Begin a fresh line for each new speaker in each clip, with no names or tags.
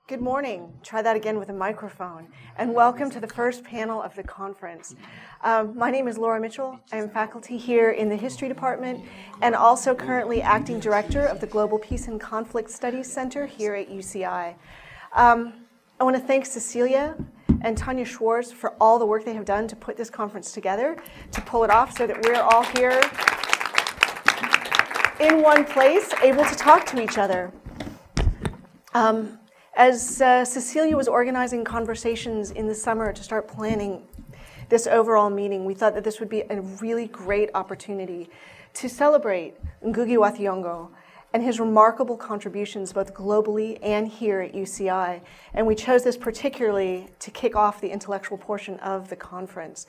Good morning. Try that again with a microphone. And welcome to the first panel of the conference. My name is Laura Mitchell. I am faculty here in the History Department and also currently acting director of the Global Peace and Conflict Studies Center here at UCI. I want to thank Cecilia and Tanya Schwartz for all the work they have done to put this conference together, to pull it off so that we're all here in one place, able to talk to each other. As Cecilia was organizing conversations in the summer to start planning this overall meeting, we thought that this would be a really great opportunity to celebrate Ngugi wa Thiong'o and his remarkable contributions both globally and here at UCI. And we chose this particularly to kick off the intellectual portion of the conference.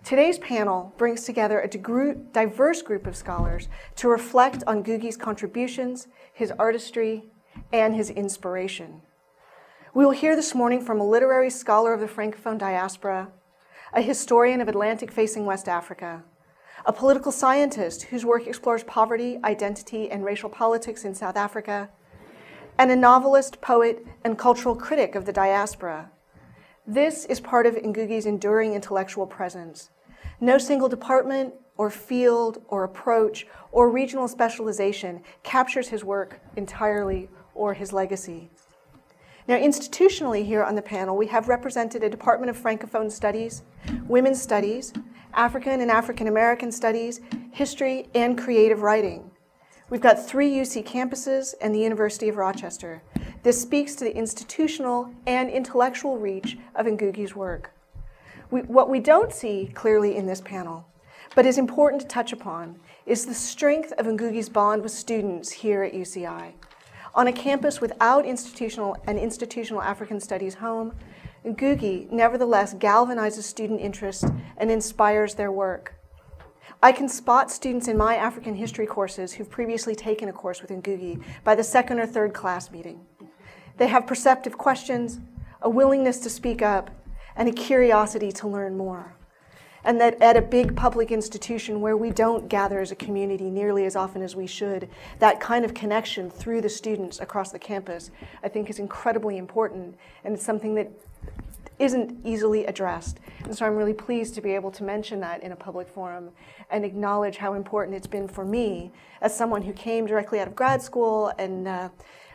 Today's panel brings together a diverse group of scholars to reflect on Ngugi's contributions, his artistry, and his inspiration. We will hear this morning from a literary scholar of the Francophone diaspora, a historian of Atlantic-facing West Africa, a political scientist whose work explores poverty, identity, and racial politics in South Africa, and a novelist, poet, and cultural critic of the diaspora. This is part of Ngugi's enduring intellectual presence. No single department or field or approach or regional specialization captures his work entirely or his legacy. Now, institutionally here on the panel, we have represented a Department of Francophone Studies, Women's Studies, African and African American Studies, History, and Creative Writing. We've got 3 UC campuses and the University of Rochester. This speaks to the institutional and intellectual reach of Ngugi's work. What we don't see clearly in this panel, but is important to touch upon, is the strength of Ngugi's bond with students here at UCI. On a campus without institutional African studies home, Ngugi nevertheless galvanizes student interest and inspires their work. I can spot students in my African history courses who've previously taken a course with Ngugi by the 2nd or 3rd class meeting. They have perceptive questions, a willingness to speak up, and a curiosity to learn more. And that at a big public institution where we don't gather as a community nearly as often as we should, that kind of connection through the students across the campus, I think is incredibly important, and it's something that isn't easily addressed. And so I'm really pleased to be able to mention that in a public forum and acknowledge how important it's been for me as someone who came directly out of grad school and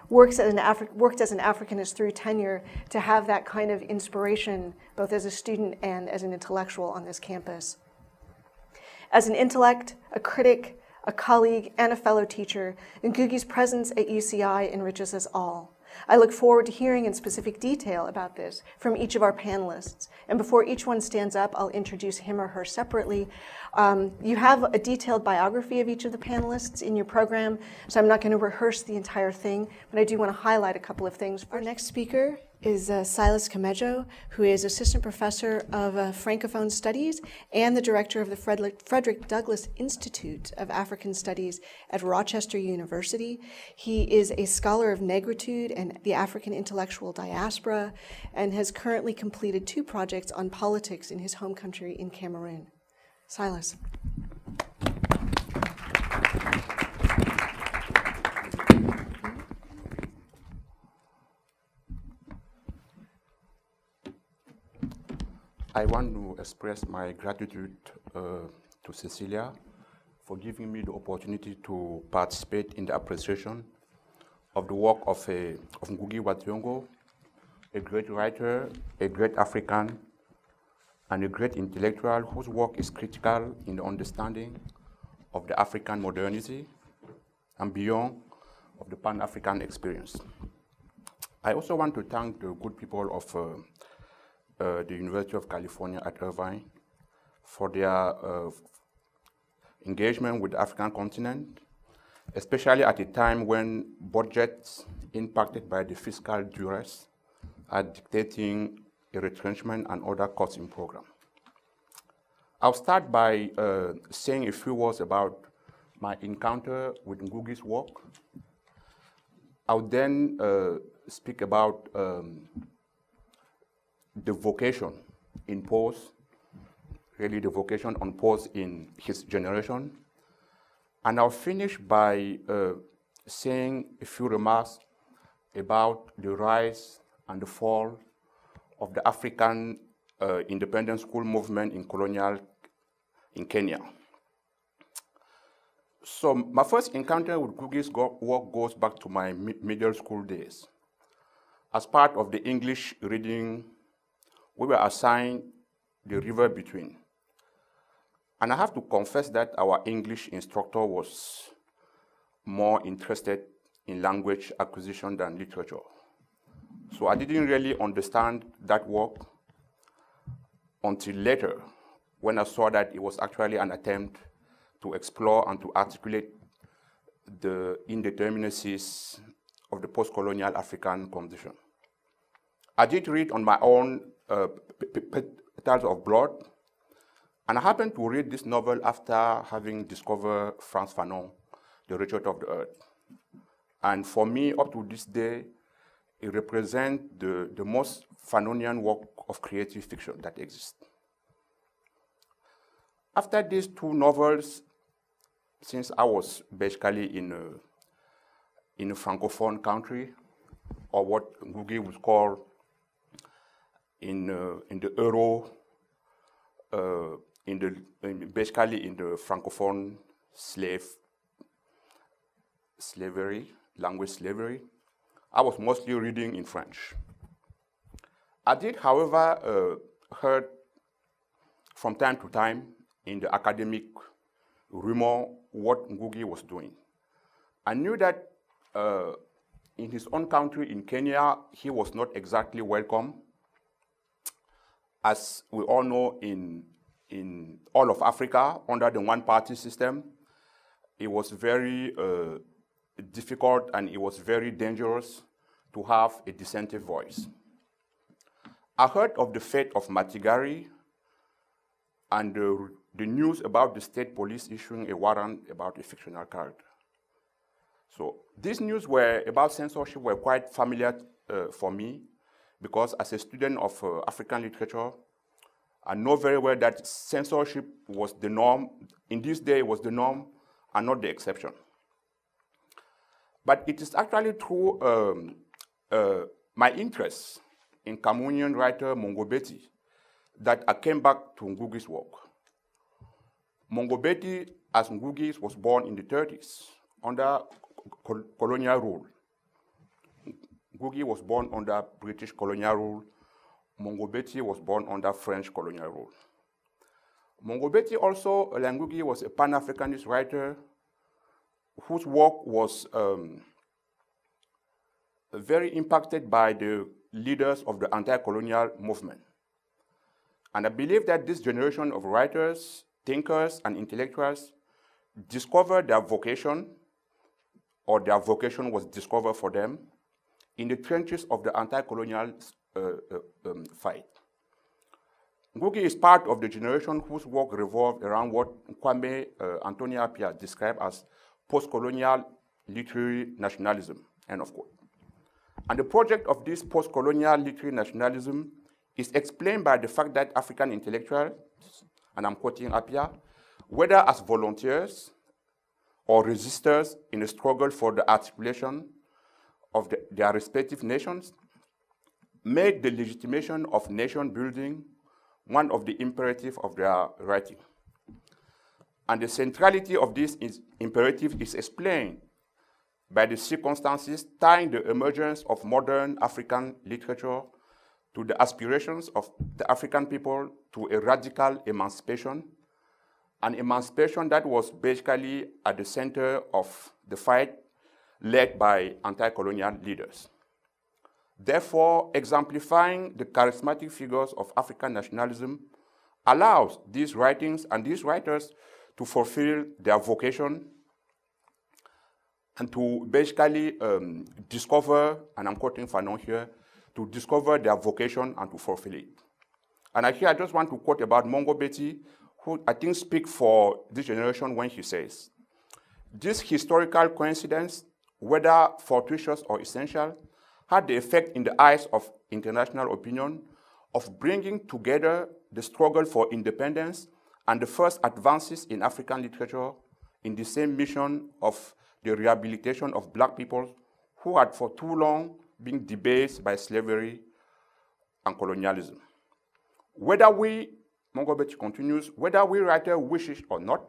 worked as an Africanist through tenure to have that kind of inspiration both as a student and as an intellectual on this campus. As an intellect, a critic, a colleague, and a fellow teacher, Ngugi's presence at UCI enriches us all. I look forward to hearing in specific detail about this from each of our panelists. And before each one stands up, I'll introduce him or her separately. You have a detailed biography of each of the panelists in your program, so I'm not going to rehearse the entire thing, but I do want to highlight a couple of things. Our next speaker is Silas Kamejo, who is Assistant Professor of Francophone Studies and the Director of the Frederick Douglass Institute of African Studies at Rochester University. He is a scholar of negritude and the African intellectual diaspora and has currently completed 2 projects on politics in his home country in Cameroon. Silas.
I want to express my gratitude to Cecilia for giving me the opportunity to participate in the appreciation of the work of Ngugi wa Thiong'o, a great writer, a great African, and a great intellectual whose work is critical in the understanding of the African modernity and beyond of the Pan-African experience. I also want to thank the good people of the University of California at Irvine for their engagement with the African continent, especially at a time when budgets impacted by the fiscal duress are dictating a retrenchment and other cost-in program. I'll start by saying a few words about my encounter with Ngugi's work. I'll then speak about the vocation in pose, really the vocation on pose in his generation. And I'll finish by saying a few remarks about the rise and the fall of the African independent school movement in Kenya. So my first encounter with Ngugi's work goes back to my middle school days. As part of the English reading, we were assigned The River Between. And I have to confess that our English instructor was more interested in language acquisition than literature. So I didn't really understand that work until later, when I saw that it was actually an attempt to explore and to articulate the indeterminacies of the post-colonial African condition. I did read on my own Petals of Blood, and I happened to read this novel after having discovered Frantz Fanon, The Richard of the Earth. And for me, up to this day, it represents the most Fanonian work of creative fiction that exists. After these two novels, since I was basically in a Francophone country, or what Ngugi would call in the Euro, basically in the Francophone language slavery, I was mostly reading in French. I did, however, heard from time to time in the academic rumor what Ngugi was doing. I knew that in his own country, in Kenya, he was not exactly welcome. As we all know, in all of Africa, under the one-party system, it was very difficult and it was very dangerous to have a dissenting voice. I heard of the fate of Matigari and the news about the state police issuing a warrant about a fictional character. So these news about censorship were quite familiar for me, because as a student of African literature, I know very well that censorship was the norm. In this day, it was the norm and not the exception. But it is actually through my interest in Cameroonian writer Mongo Betty that I came back to Ngugi's work. Mongo Betty, as Ngugi, was born in the 30s under colonial rule. Ngugi was born under British colonial rule. Mongo Betty was born under French colonial rule. Mongo Betty also, like Ngugi, was a Pan-Africanist writer whose work was very impacted by the leaders of the anti-colonial movement. And I believe that this generation of writers, thinkers, and intellectuals discovered their vocation, or their vocation was discovered for them, in the trenches of the anti-colonial fight. Ngugi is part of the generation whose work revolved around what Kwame Anthony Appiah described as post-colonial literary nationalism, end of quote. And the project of this post-colonial literary nationalism is explained by the fact that African intellectuals, and I'm quoting Appiah, whether as volunteers or resistors in a struggle for the articulation of their respective nations, made the legitimation of nation building one of the imperatives of their writing. And the centrality of this imperative is explained by the circumstances tying the emergence of modern African literature to the aspirations of the African people to a radical emancipation, an emancipation that was basically at the center of the fight led by anti-colonial leaders. Therefore, exemplifying the charismatic figures of African nationalism allows these writings and these writers to fulfill their vocation and to basically discover, and I'm quoting Fanon here, to discover their vocation and to fulfill it. And I just want to quote about Mongo Betty, who I think speaks for this generation when he says, "This historical coincidence, whether fortuitous or essential, had the effect in the eyes of international opinion of bringing together the struggle for independence and the first advances in African literature in the same mission of the rehabilitation of black people who had for too long been debased by slavery and colonialism. Whether we, Mongobeti continues, whether we writer wish it or not,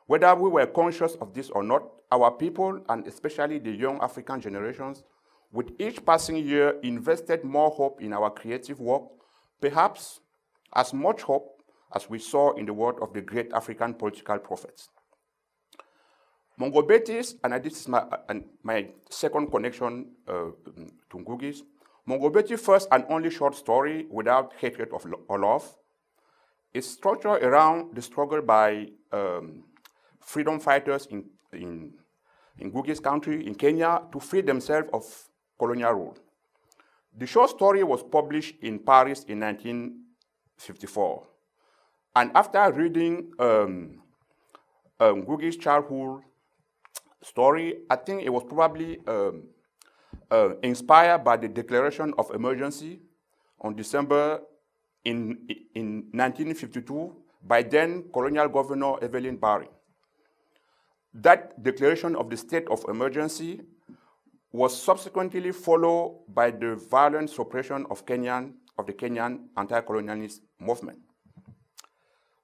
whether we were conscious of this or not, our people, and especially the young African generations, with each passing year invested more hope in our creative work, perhaps as much hope as we saw in the work of the great African political prophets. Mongobetis, and this is my second connection to Ngugi's, Mongobeti's first and only short story, Without Hatred or Love, is structured around the struggle by freedom fighters in Ngugi's country, in Kenya, to free themselves of colonial rule. The short story was published in Paris in 1954. And after reading Ngugi's childhood story, I think it was probably inspired by the declaration of emergency on December in 1952 by then colonial governor Evelyn Barry. That declaration of the state of emergency was subsequently followed by the violent suppression of the Kenyan anti-colonialist movement.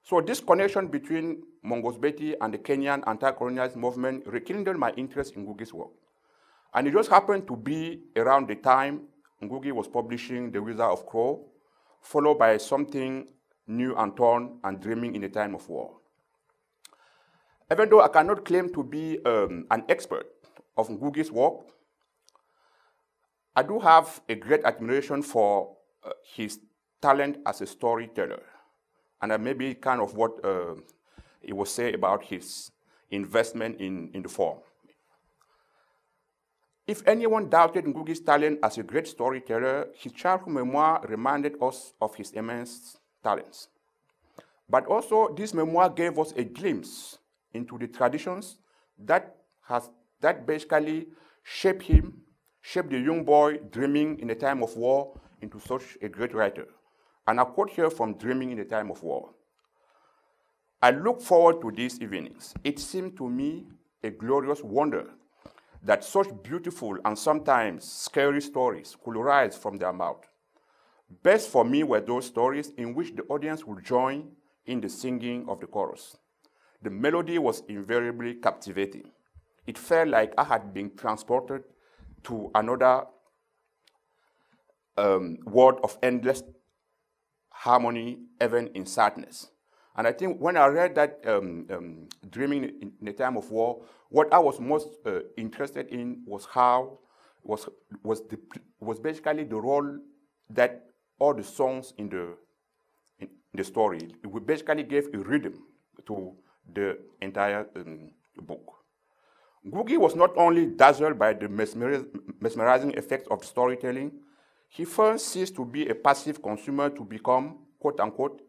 So this connection between Mongosbeti and the Kenyan anti-colonialist movement rekindled my interest in Ngugi's work. And it just happened to be around the time Ngugi was publishing The Wizard of Crow, followed by Something New and Torn and Dreaming in a Time of War. Even though I cannot claim to be an expert of Ngugi's work, I do have a great admiration for his talent as a storyteller. And that may be kind of what he will say about his investment in the form. If anyone doubted Ngugi's talent as a great storyteller, his childhood memoir reminded us of his immense talents. But also, this memoir gave us a glimpse into the traditions that basically shaped him, shaped the young boy dreaming in a time of war into such a great writer. And I quote here from Dreaming in a Time of War. I look forward to these evenings. It seemed to me a glorious wonder that such beautiful and sometimes scary stories could rise from their mouth. Best for me were those stories in which the audience would join in the singing of the chorus. The melody was invariably captivating. It felt like I had been transported to another world of endless harmony, even in sadness. And I think when I read that Dreaming in a Time of War, what I was most interested in was was basically the role that all the songs in the story, it basically gave a rhythm to the entire book. Ngugi was not only dazzled by the mesmerizing effects of storytelling, he first ceased to be a passive consumer to become, quote unquote,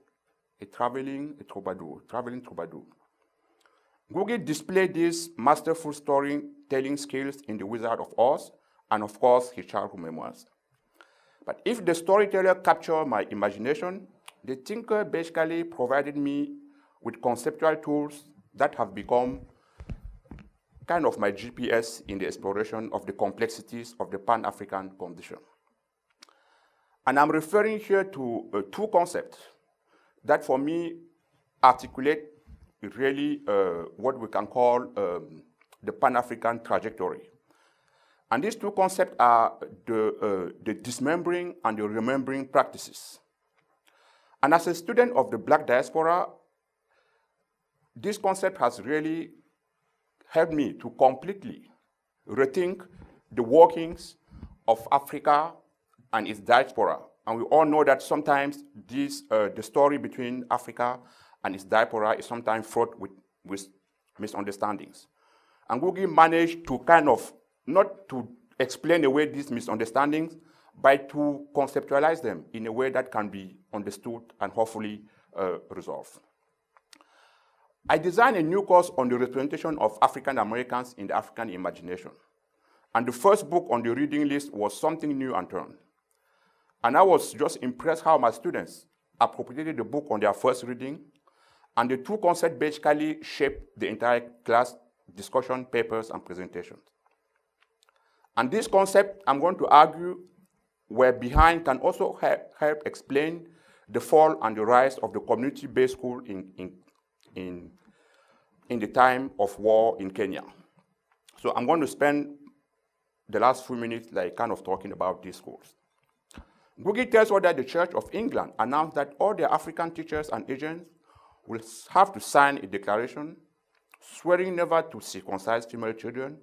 a traveling troubadour. Ngugi displayed these masterful storytelling skills in The Wizard of Oz and, of course, his childhood memoirs. But if the storyteller captured my imagination, the thinker basically provided me with conceptual tools that have become kind of my GPS in the exploration of the complexities of the Pan-African condition. And I'm referring here to two concepts that for me articulate really what we can call the Pan-African trajectory. And these two concepts are the dismembering and the remembering practices. And as a student of the Black diaspora, this concept has really helped me to completely rethink the workings of Africa and its diaspora. And we all know that sometimes the story between Africa and its diaspora is sometimes fraught with misunderstandings. And Ngugi managed to kind of, not to explain away these misunderstandings, but to conceptualize them in a way that can be understood and hopefully resolved. I designed a new course on the representation of African Americans in the African imagination. And the first book on the reading list was Something New and Torn. And I was just impressed how my students appropriated the book on their first reading, and the two concepts basically shaped the entire class discussion, papers, and presentations. And this concept, I'm going to argue, were behind can also help explain the fall and the rise of the community-based school in the time of war in Kenya. So I'm going to spend the last few minutes kind of talking about these schools. Ngugi tells us that the Church of England announced that all their African teachers and agents will have to sign a declaration swearing never to circumcise female children,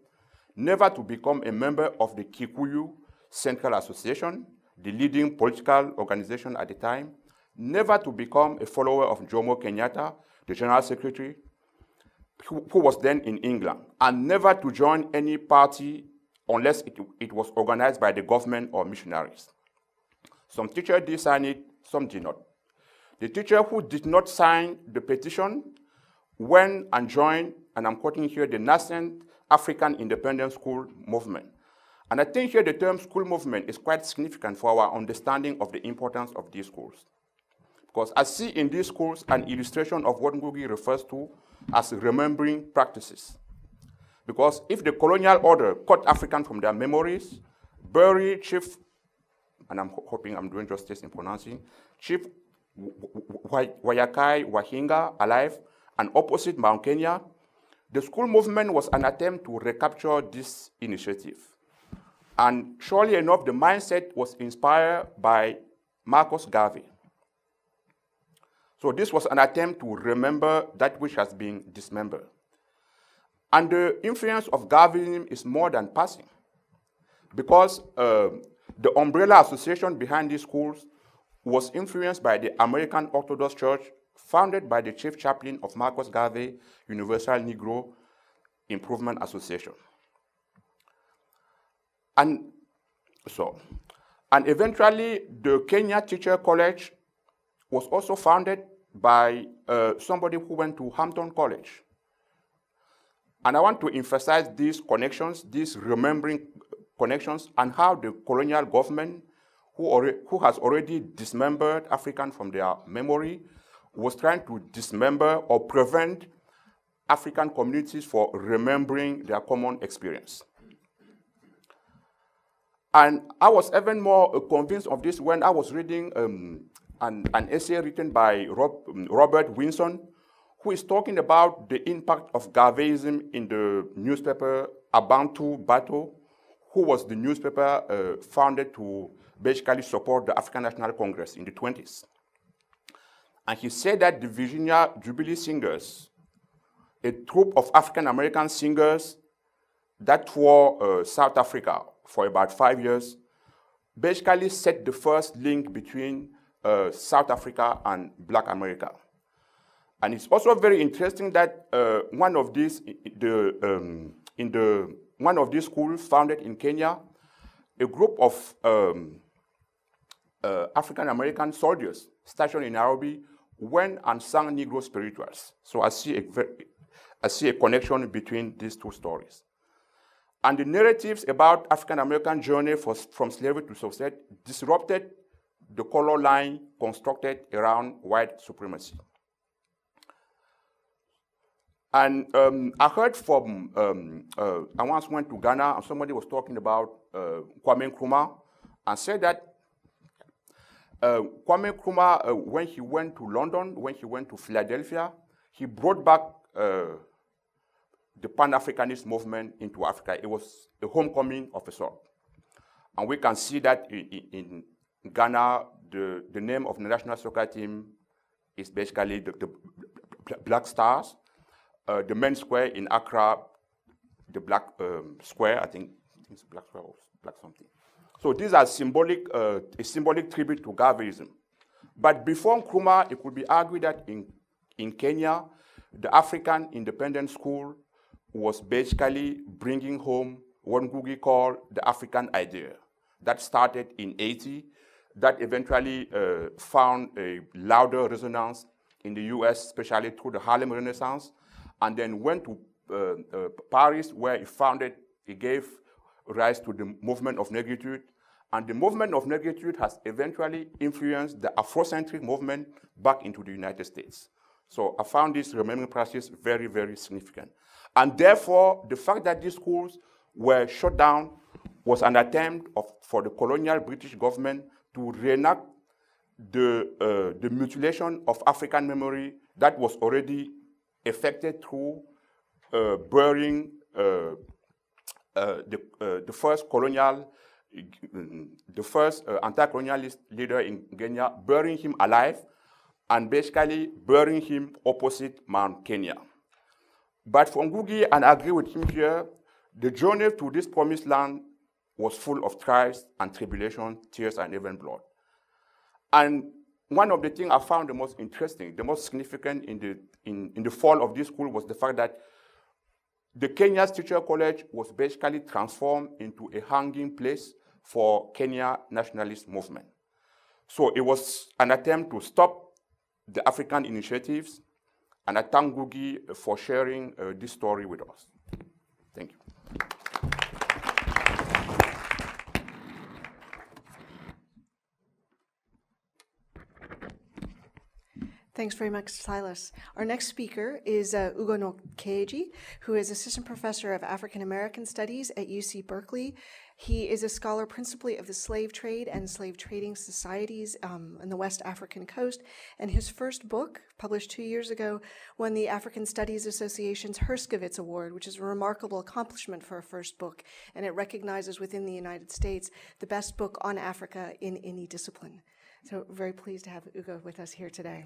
never to become a member of the Kikuyu Central Association, the leading political organization at the time, never to become a follower of Jomo Kenyatta, the General Secretary, who was then in England, and never to join any party unless it was organized by the government or missionaries. Some teachers did sign it, some did not. The teacher who did not sign the petition went and joined, and I'm quoting here, the nascent African Independent School Movement. And I think here the term school movement is quite significant for our understanding of the importance of these schools. Because I see in these schools an illustration of what Ngugi refers to as remembering practices. Because if the colonial order cut Africans from their memories, buried Chief, and I'm hoping I'm doing justice in pronouncing, Chief Wayakai Wahinga alive, and opposite Mount Kenya, the school movement was an attempt to recapture this initiative. And surely enough, the mindset was inspired by Marcus Garvey. So this was an attempt to remember that which has been dismembered. And the influence of Garveyism is more than passing, because the umbrella association behind these schools was influenced by the American Orthodox Church, founded by the chief chaplain of Marcus Garvey Universal Negro Improvement Association. And eventually the Kenya Teacher College was also founded by somebody who went to Hampton College. And I want to emphasize these connections, these remembering connections, and how the colonial government, who has already dismembered Africans from their memory, was trying to dismember or prevent African communities from remembering their common experience. And I was even more convinced of this when I was reading an essay written by Robert Winson, who is talking about the impact of Garveyism in the newspaper Abantu Bato, who was the newspaper founded to basically support the African National Congress in the 20s. And he said that the Virginia Jubilee Singers, a troupe of African-American singers that toured South Africa for about 5 years, basically set the first link between South Africa and Black America. And it's also very interesting that one of these schools founded in Kenya, a group of African-American soldiers stationed in Nairobi went and sang Negro spirituals. So I see a connection between these two stories. And the narratives about African-American journey from slavery to success disrupted the color line constructed around white supremacy. And I heard from, I once went to Ghana and somebody was talking about Kwame Nkrumah and said that Kwame Nkrumah, when he went to London, when he went to Philadelphia, he brought back the Pan-Africanist movement into Africa. It was a homecoming of a sort. And we can see that in Ghana, the name of the national soccer team is basically the Black Stars. The men's square in Accra, the Black Square, I think it's Black Square or Black something. So these are symbolic, a symbolic tribute to Garveyism. But before Nkrumah, it could be argued that in Kenya, the African Independent School was basically bringing home what Ngugi called the African idea. That started in 80, that eventually found a louder resonance in the US, especially through the Harlem Renaissance, and then went to Paris, where it gave rise to the movement of negritude. And the movement of negritude has eventually influenced the Afrocentric movement back into the United States. So I found this remembering practice very, very significant. And therefore, the fact that these schools were shut down was an attempt for the colonial British government to reenact the mutilation of African memory that was already effected through burying the first colonial, the first anti-colonialist leader in Kenya, burying him alive and basically burying him opposite Mount Kenya. But for Ngugi, and I agree with him here, the journey to this promised land was full of trials and tribulations, tears, and even blood. And one of the things I found the most interesting, the most significant in the fall of this school was the fact that the Kenya's Teacher College was basically transformed into a hanging place for Kenya nationalist movement. So it was an attempt to stop the African initiatives, and I thank Ngugi for sharing this story with us. Thank you.
Thanks very much, Silas. Our next speaker is Ugo Nkeji, who is Assistant Professor of African American Studies at UC Berkeley. He is a scholar principally of the slave trade and slave trading societies in the West African coast, and his first book, published 2 years ago, won the African Studies Association's Herskovits Award, which is a remarkable accomplishment for a first book, and it recognizes within the United States the best book on Africa in any discipline. So very pleased to have Ugo with us here today.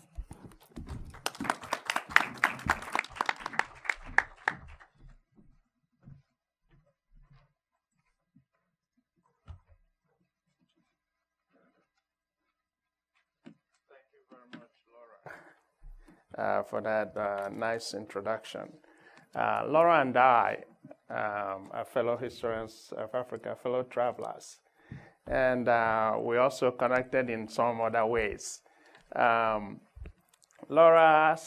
For that nice introduction. Laura and I are fellow historians of Africa, fellow travelers, and we also connected in some other ways. Laura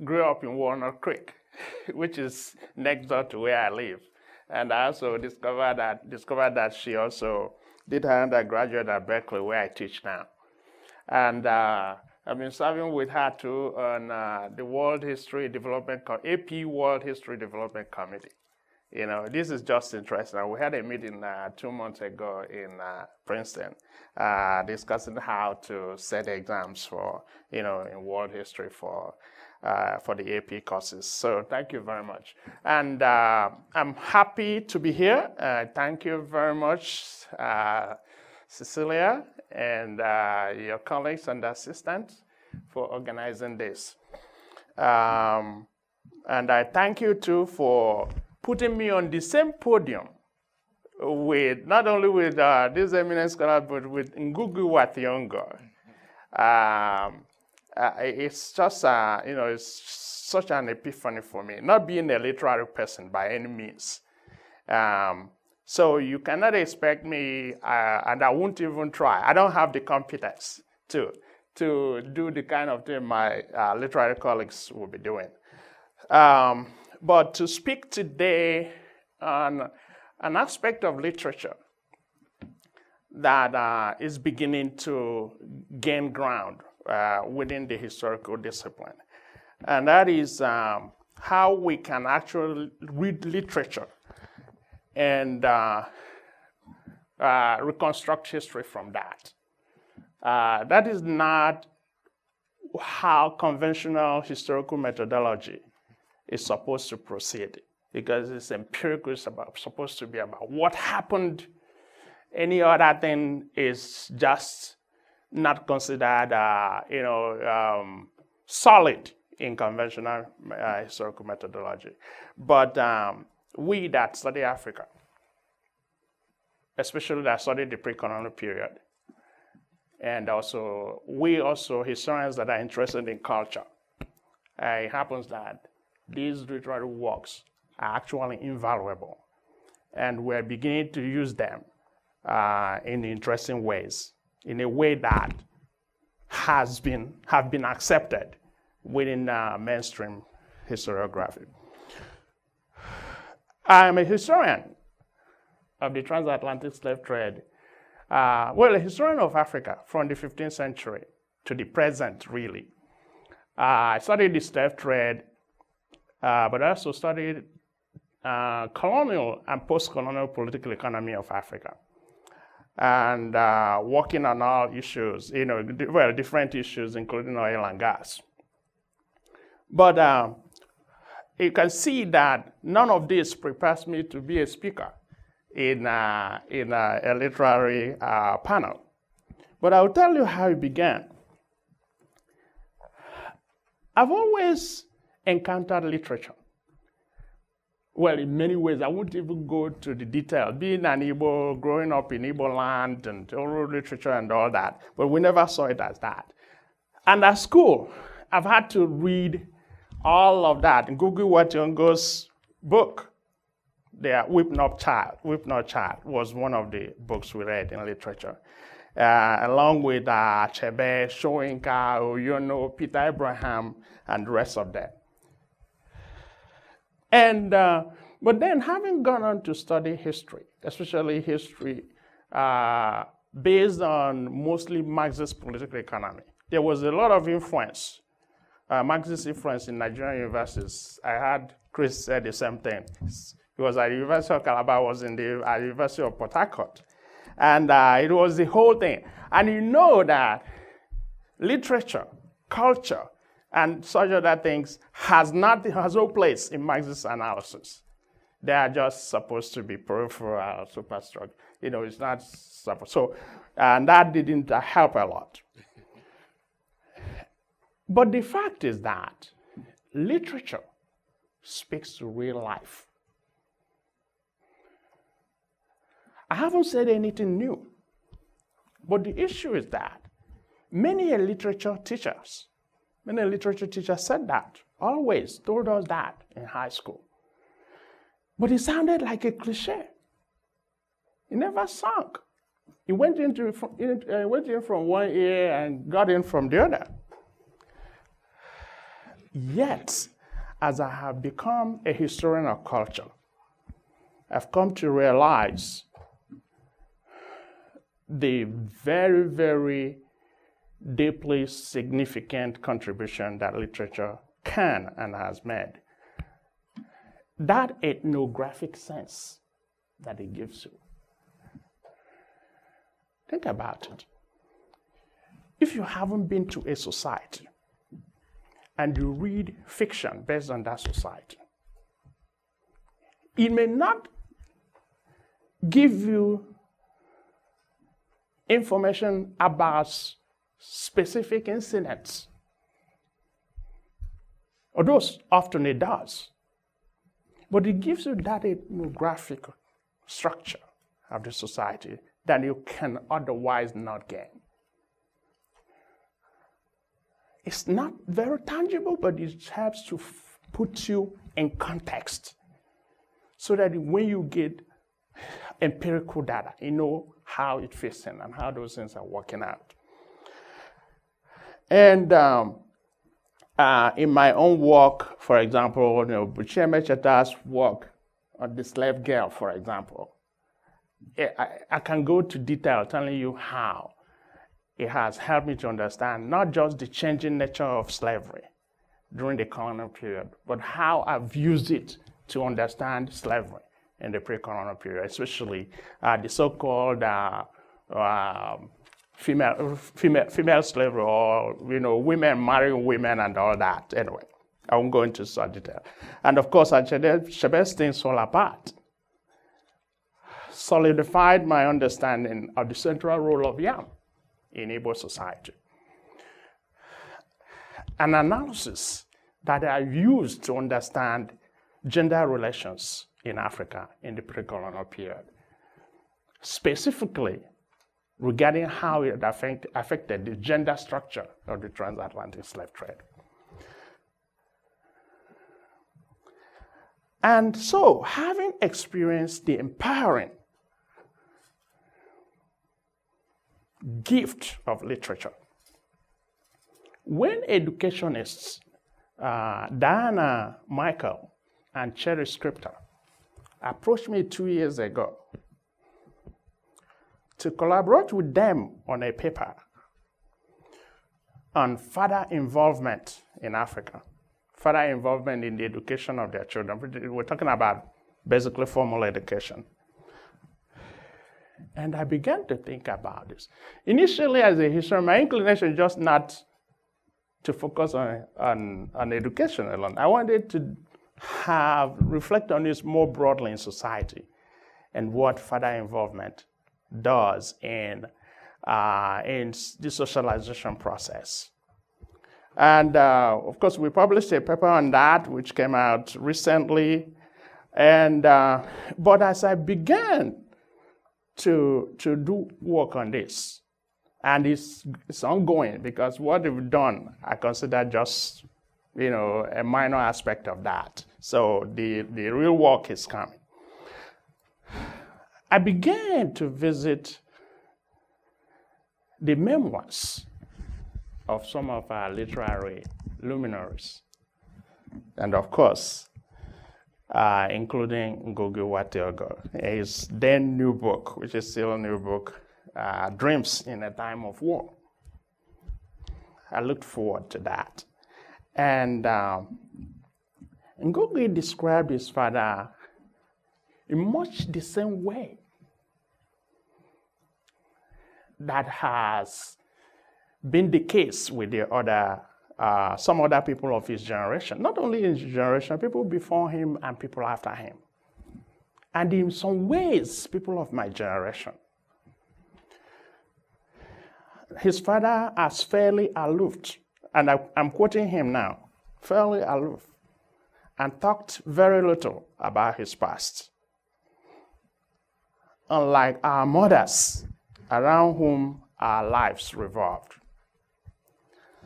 grew up in Walnut Creek, which is next door to where I live, and I also discovered that she also did her undergraduate at Berkeley, where I teach now, and I've been serving with her too on the World History Development, AP World History Development Committee. You know, this is just interesting. We had a meeting 2 months ago in Princeton discussing how to set exams for, in world history for the AP courses. So thank you very much. And I'm happy to be here. Thank you very much, Cecilia, and your colleagues and assistants for organizing this. And I thank you too for putting me on the same podium with, not only with this eminent scholar, but with Ngugi wa Thiong'o. It's just, it's such an epiphany for me, not being a literary person by any means. So you cannot expect me, and I won't even try. I don't have the competence to do the kind of thing my literary colleagues will be doing. But to speak today on an aspect of literature that is beginning to gain ground within the historical discipline, and that is how we can actually read literature and reconstruct history from that. That is not how conventional historical methodology is supposed to proceed, because it's empirical, it's supposed to be about what happened. Any other thing is just not considered, solid in conventional historical methodology. But we that study Africa, especially that study the pre-colonial period, and also historians that are interested in culture, it happens that these literary works are actually invaluable, and we're beginning to use them in interesting ways, in a way that have been accepted within mainstream historiography. I'm a historian of the transatlantic slave trade. A historian of Africa from the 15th century to the present, really. I studied the slave trade, but I also studied colonial and post-colonial political economy of Africa, and working on all issues, well, different issues, including oil and gas. But you can see that none of this prepares me to be a speaker in a literary panel. But I'll tell you how it began. I've always encountered literature. Well, in many ways, I won't even go to the detail. Being an Igbo, growing up in Igbo land and oral literature and all that, but we never saw it as that. And at school, I've had to read all of that. Ngugi wa Thiong'o's book, the Weep Not Child was one of the books we read in literature, along with Achebe, Soyinka, Oyono, Peter Abraham, and the rest of them. And, but then having gone on to study history, especially history based on mostly Marxist political economy, there was a lot of influence, Marxist influence in Nigerian universities. I heard Chris said the same thing. He was at the University of Calabar, was at the University of Port Harcourt. And it was the whole thing. And you know that literature, culture, and such other things has no place in Marxist analysis. They are just supposed to be peripheral, superstructure. It's not supposed. So, and that didn't help a lot. But the fact is that literature speaks to real life. I haven't said anything new, but the issue is that many literature teachers said that, always told us that in high school. But it sounded like a cliche. It never sunk. It went in from one ear and got in from the other. Yet, as I have become a historian of culture, I've come to realize the very, very deeply significant contribution that literature can and has made. That ethnographic sense that it gives you. Think about it. If you haven't been to a society and you read fiction based on that society, it may not give you information about specific incidents, although often it does. But it gives you that ethnographic structure of the society that you can otherwise not get. It's not very tangible, but it helps to put you in context so that when you get empirical data, you know how it fits in and how those things are working out. And in my own work, for example, Buchi Emecheta's work on the slave girl, for example, I can go to detail telling you how it has helped me to understand not just the changing nature of slavery during the colonial period, but how I've used it to understand slavery in the pre-colonial period, especially the so-called female slavery, or women marrying women and all that. Anyway, I won't go into such detail. And of course, Achebe's things fall apart solidified my understanding of the central role of yam in Igbo society. An analysis that I used to understand gender relations in Africa in the pre-colonial period, specifically regarding how it affected the gender structure of the transatlantic slave trade. And so, having experienced the empowering gift of literature, when educationists Diana Michael and Cherry Scripter approached me 2 years ago to collaborate with them on a paper on father involvement in Africa, father involvement in the education of their children. We're talking about basically formal education. And I began to think about this. Initially, as a historian, my inclination was just not to focus on education alone. I wanted to reflect on this more broadly in society and what father involvement does in the socialization process. And of course, we published a paper on that, which came out recently. And but as I began to do work on this, and it's ongoing, because what we've done, I consider just, a minor aspect of that. So the real work is coming. I began to visit the memoirs of some of our literary luminaries, and of course, including Ngugi wa Thiong'o, his then new book, which is still a new book, Dreams in a Time of War. I looked forward to that. And Ngugi described his father in much the same way that has been the case with the other, some other people of his generation. Not only his generation, people before him and people after him. And in some ways, people of my generation. His father was fairly aloof, and I'm quoting him now, fairly aloof, and talked very little about his past. Unlike our mothers, around whom our lives revolved.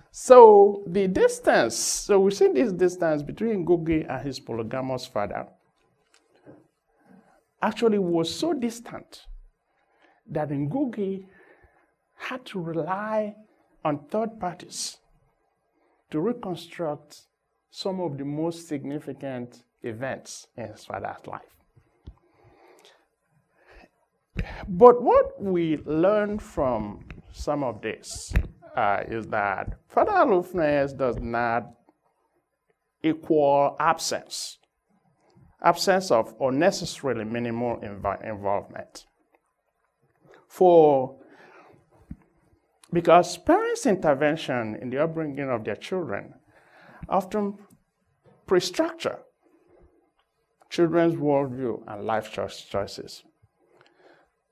So the distance, so we see this distance between Ngugi and his polygamous father actually was so distant that Ngugi had to rely on third parties to reconstruct some of the most significant events in his father's life. But what we learn from some of this is that father aloofness does not equal absence of unnecessarily minimal involvement. Because parents' intervention in the upbringing of their children often pre-structure children's worldview and life choices.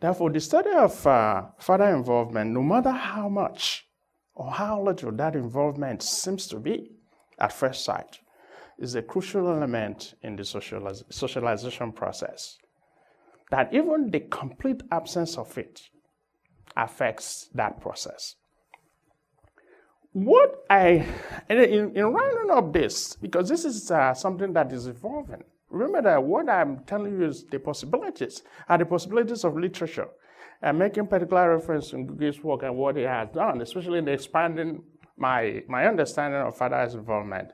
Therefore, the study of father involvement, no matter how much or how little that involvement seems to be at first sight, is a crucial element in the socialization process. That even the complete absence of it affects that process. In rounding up this, because this is something that is evolving, remember that what I'm telling you is the possibilities of literature, and making particular reference to Ngugi's work and what he has done, especially in expanding my understanding of father's involvement,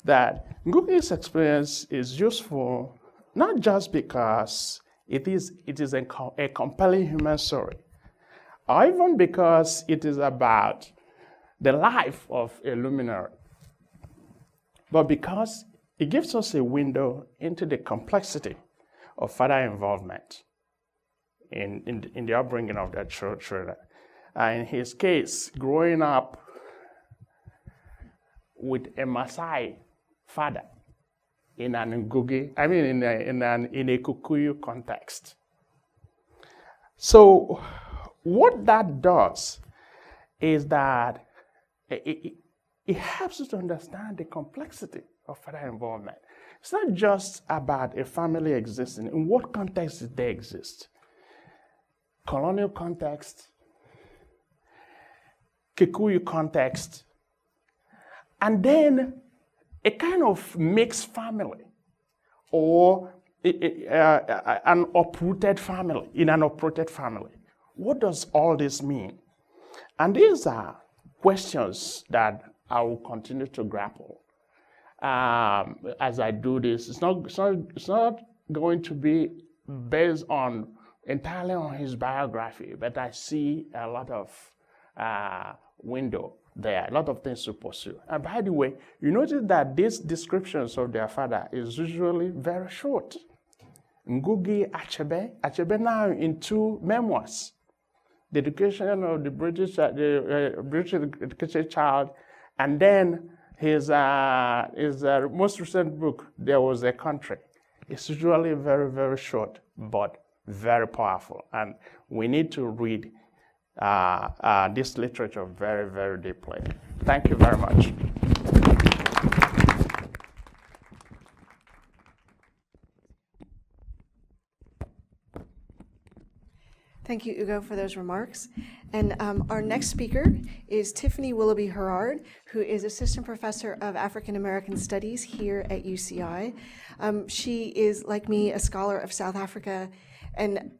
that Ngugi's experience is useful not just because it is a compelling human story, or even because it is about the life of a luminary, but because it gives us a window into the complexity of father involvement in the upbringing of their children. In his case, growing up with a Maasai father in an Ngugi, in a Kikuyu context. So what that does is that it helps us to understand the complexity of father involvement. It's not just about a family existing. In what context did they exist? Colonial context, Kikuyu context, and then a kind of mixed family, or an uprooted family, in an uprooted family. What does all this mean? And these are questions that I will continue to grapple as I do this. It's not going to be based entirely on his biography, but I see a lot of window there, a lot of things to pursue. And by the way, you notice that these descriptions of their father is usually very short. Ngugi Achebe now in 2 memoirs, The Education of the British Educated Child, and then his most recent book, There Was a Country. It's usually very, very short, but very powerful. And we need to read this literature very, very deeply. Thank you very much.
Thank you, Ugo, for those remarks. And our next speaker is Tiffany Willoughby Herard, who is Assistant Professor of African American Studies here at UCI. She is, like me, a scholar of South Africa. And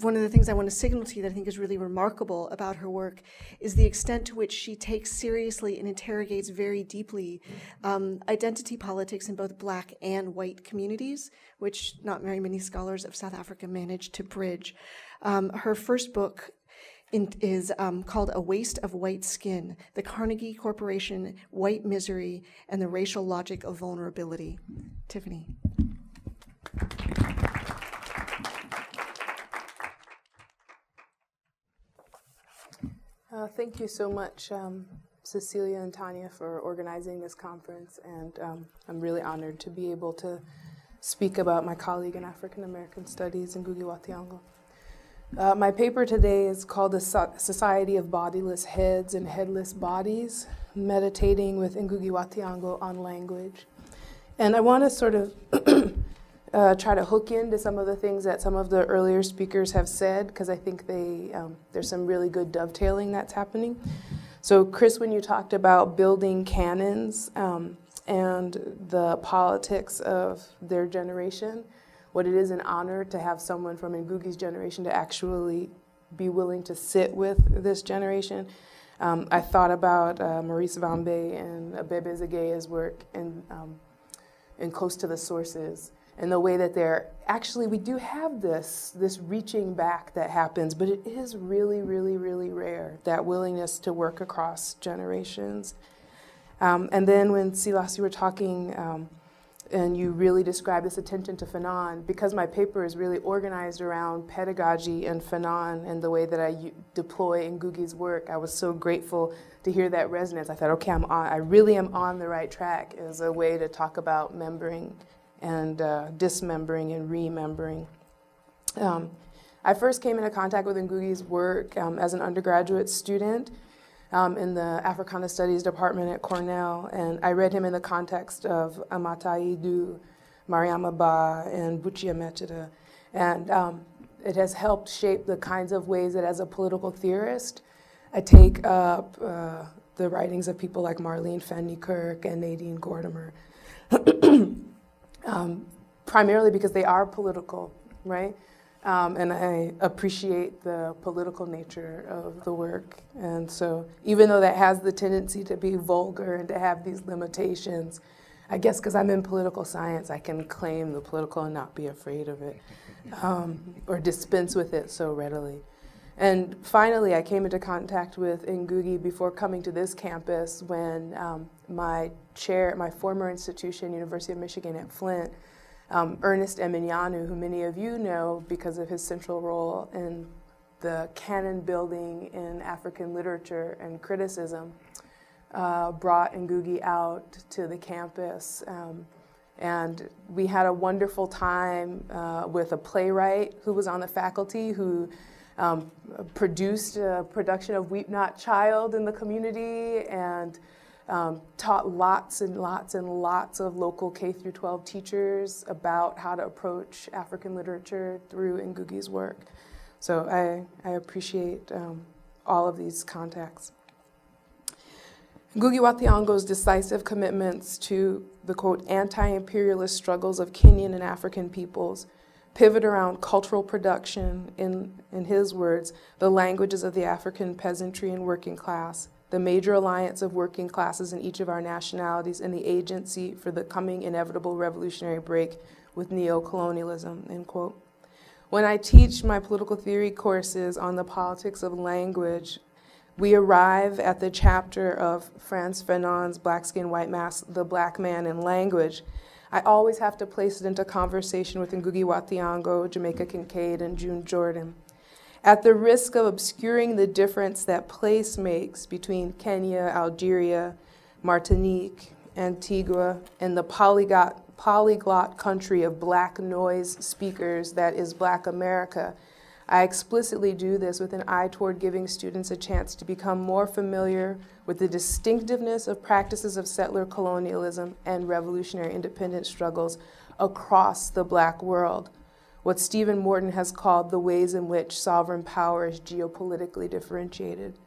one of the things I want to signal to you that I think is really remarkable about her work is the extent to which she takes seriously and interrogates very deeply identity politics in both Black and white communities, which not very many scholars of South Africa manage to bridge. Her first book is called A Waste of White Skin, The Carnegie Corporation, White Misery, and the Racial Logic of Vulnerability. Tiffany.
Thank you so much, Cecilia and Tanya, for organizing this conference, and I'm really honored to be able to speak about my colleague in African American Studies, Ngugi wa Thiong'o. My paper today is called The Society of Bodiless Heads and Headless Bodies, Meditating with Ngugi wa Thiong'o on Language. And I want to sort of try to hook into some of the things that some of the earlier speakers have said, because I think there's some really good dovetailing that's happening. So Chris, when you talked about building canons and the politics of their generation, what it is an honor to have someone from Ngugi's generation to actually be willing to sit with this generation. I thought about Maurice Vambe and Abebe Zegea's work in Close to the Sources, and the way that they're actually, we do have this reaching back that happens, but it is really, really, really rare, that willingness to work across generations. And then when Silas, you were talking, and you really described this attention to Fanon, because my paper is really organized around pedagogy and Fanon and the way that I deploy Ngugi's work, I was so grateful to hear that resonance. I thought, okay, I really am on the right track as a way to talk about membering and dismembering and remembering. I first came into contact with Ngugi's work as an undergraduate student in the Africana Studies department at Cornell, and I read him in the context of Amata Idu, Mariama Ba, and Buchia Mechida, and it has helped shape the kinds of ways that as a political theorist, I take up the writings of people like Marlene Fenny-Kirk and Nadine Gordimer, primarily because they are political, right? And I appreciate the political nature of the work. And so even though that has the tendency to be vulgar and to have these limitations, I guess because I'm in political science, I can claim the political and not be afraid of it, or dispense with it so readily. And finally, I came into contact with Ngugi before coming to this campus when my former institution, University of Michigan at Flint, Ernest Emenyanu, who many of you know because of his central role in the canon building in African literature and criticism, brought Ngugi out to the campus. And we had a wonderful time with a playwright who was on the faculty who produced a production of Weep Not Child in the community and taught lots and lots and lots of local K-12 teachers about how to approach African literature through Ngugi's work. So I appreciate all of these contacts. Ngugi wa Thiong'o's decisive commitments to the, quote, anti-imperialist struggles of Kenyan and African peoples pivot around cultural production, in his words, the languages of the African peasantry and working class, the major alliance of working classes in each of our nationalities, and the agency for the coming inevitable revolutionary break with neo-colonialism, end quote. When I teach my political theory courses on the politics of language, we arrive at the chapter of Frantz Fanon's Black Skin, White Mask, The Black Man in Language. I always have to place it into conversation with Ngugi wa Thiong'o, Jamaica Kincaid, and June Jordan. At the risk of obscuring the difference that place makes between Kenya, Algeria, Martinique, Antigua, and the polyglot country of Black noise speakers that is Black America, I explicitly do this with an eye toward giving students a chance to become more familiar with the distinctiveness of practices of settler colonialism and revolutionary independence struggles across the Black world, what Stephen Morton has called the ways in which sovereign power is geopolitically differentiated.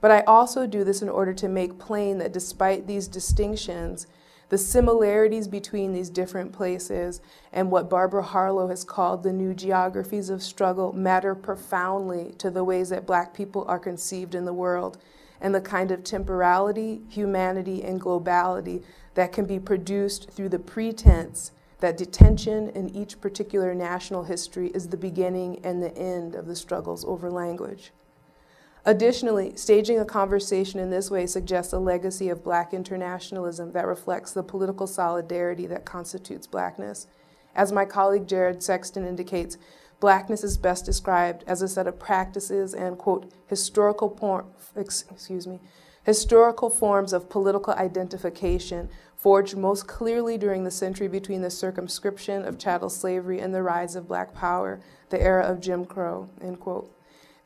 But I also do this in order to make plain that despite these distinctions, the similarities between these different places and what Barbara Harlow has called the new geographies of struggle matter profoundly to the ways that Black people are conceived in the world and the kind of temporality, humanity, and globality that can be produced through the pretense that detention in each particular national history is the beginning and the end of the struggles over language. Additionally, staging a conversation in this way suggests a legacy of Black internationalism that reflects the political solidarity that constitutes Blackness. As my colleague Jared Sexton indicates, Blackness is best described as a set of practices and, quote, historical forms of political identification forged most clearly during the century between the circumscription of chattel slavery and the rise of Black power, the era of Jim Crow, end quote.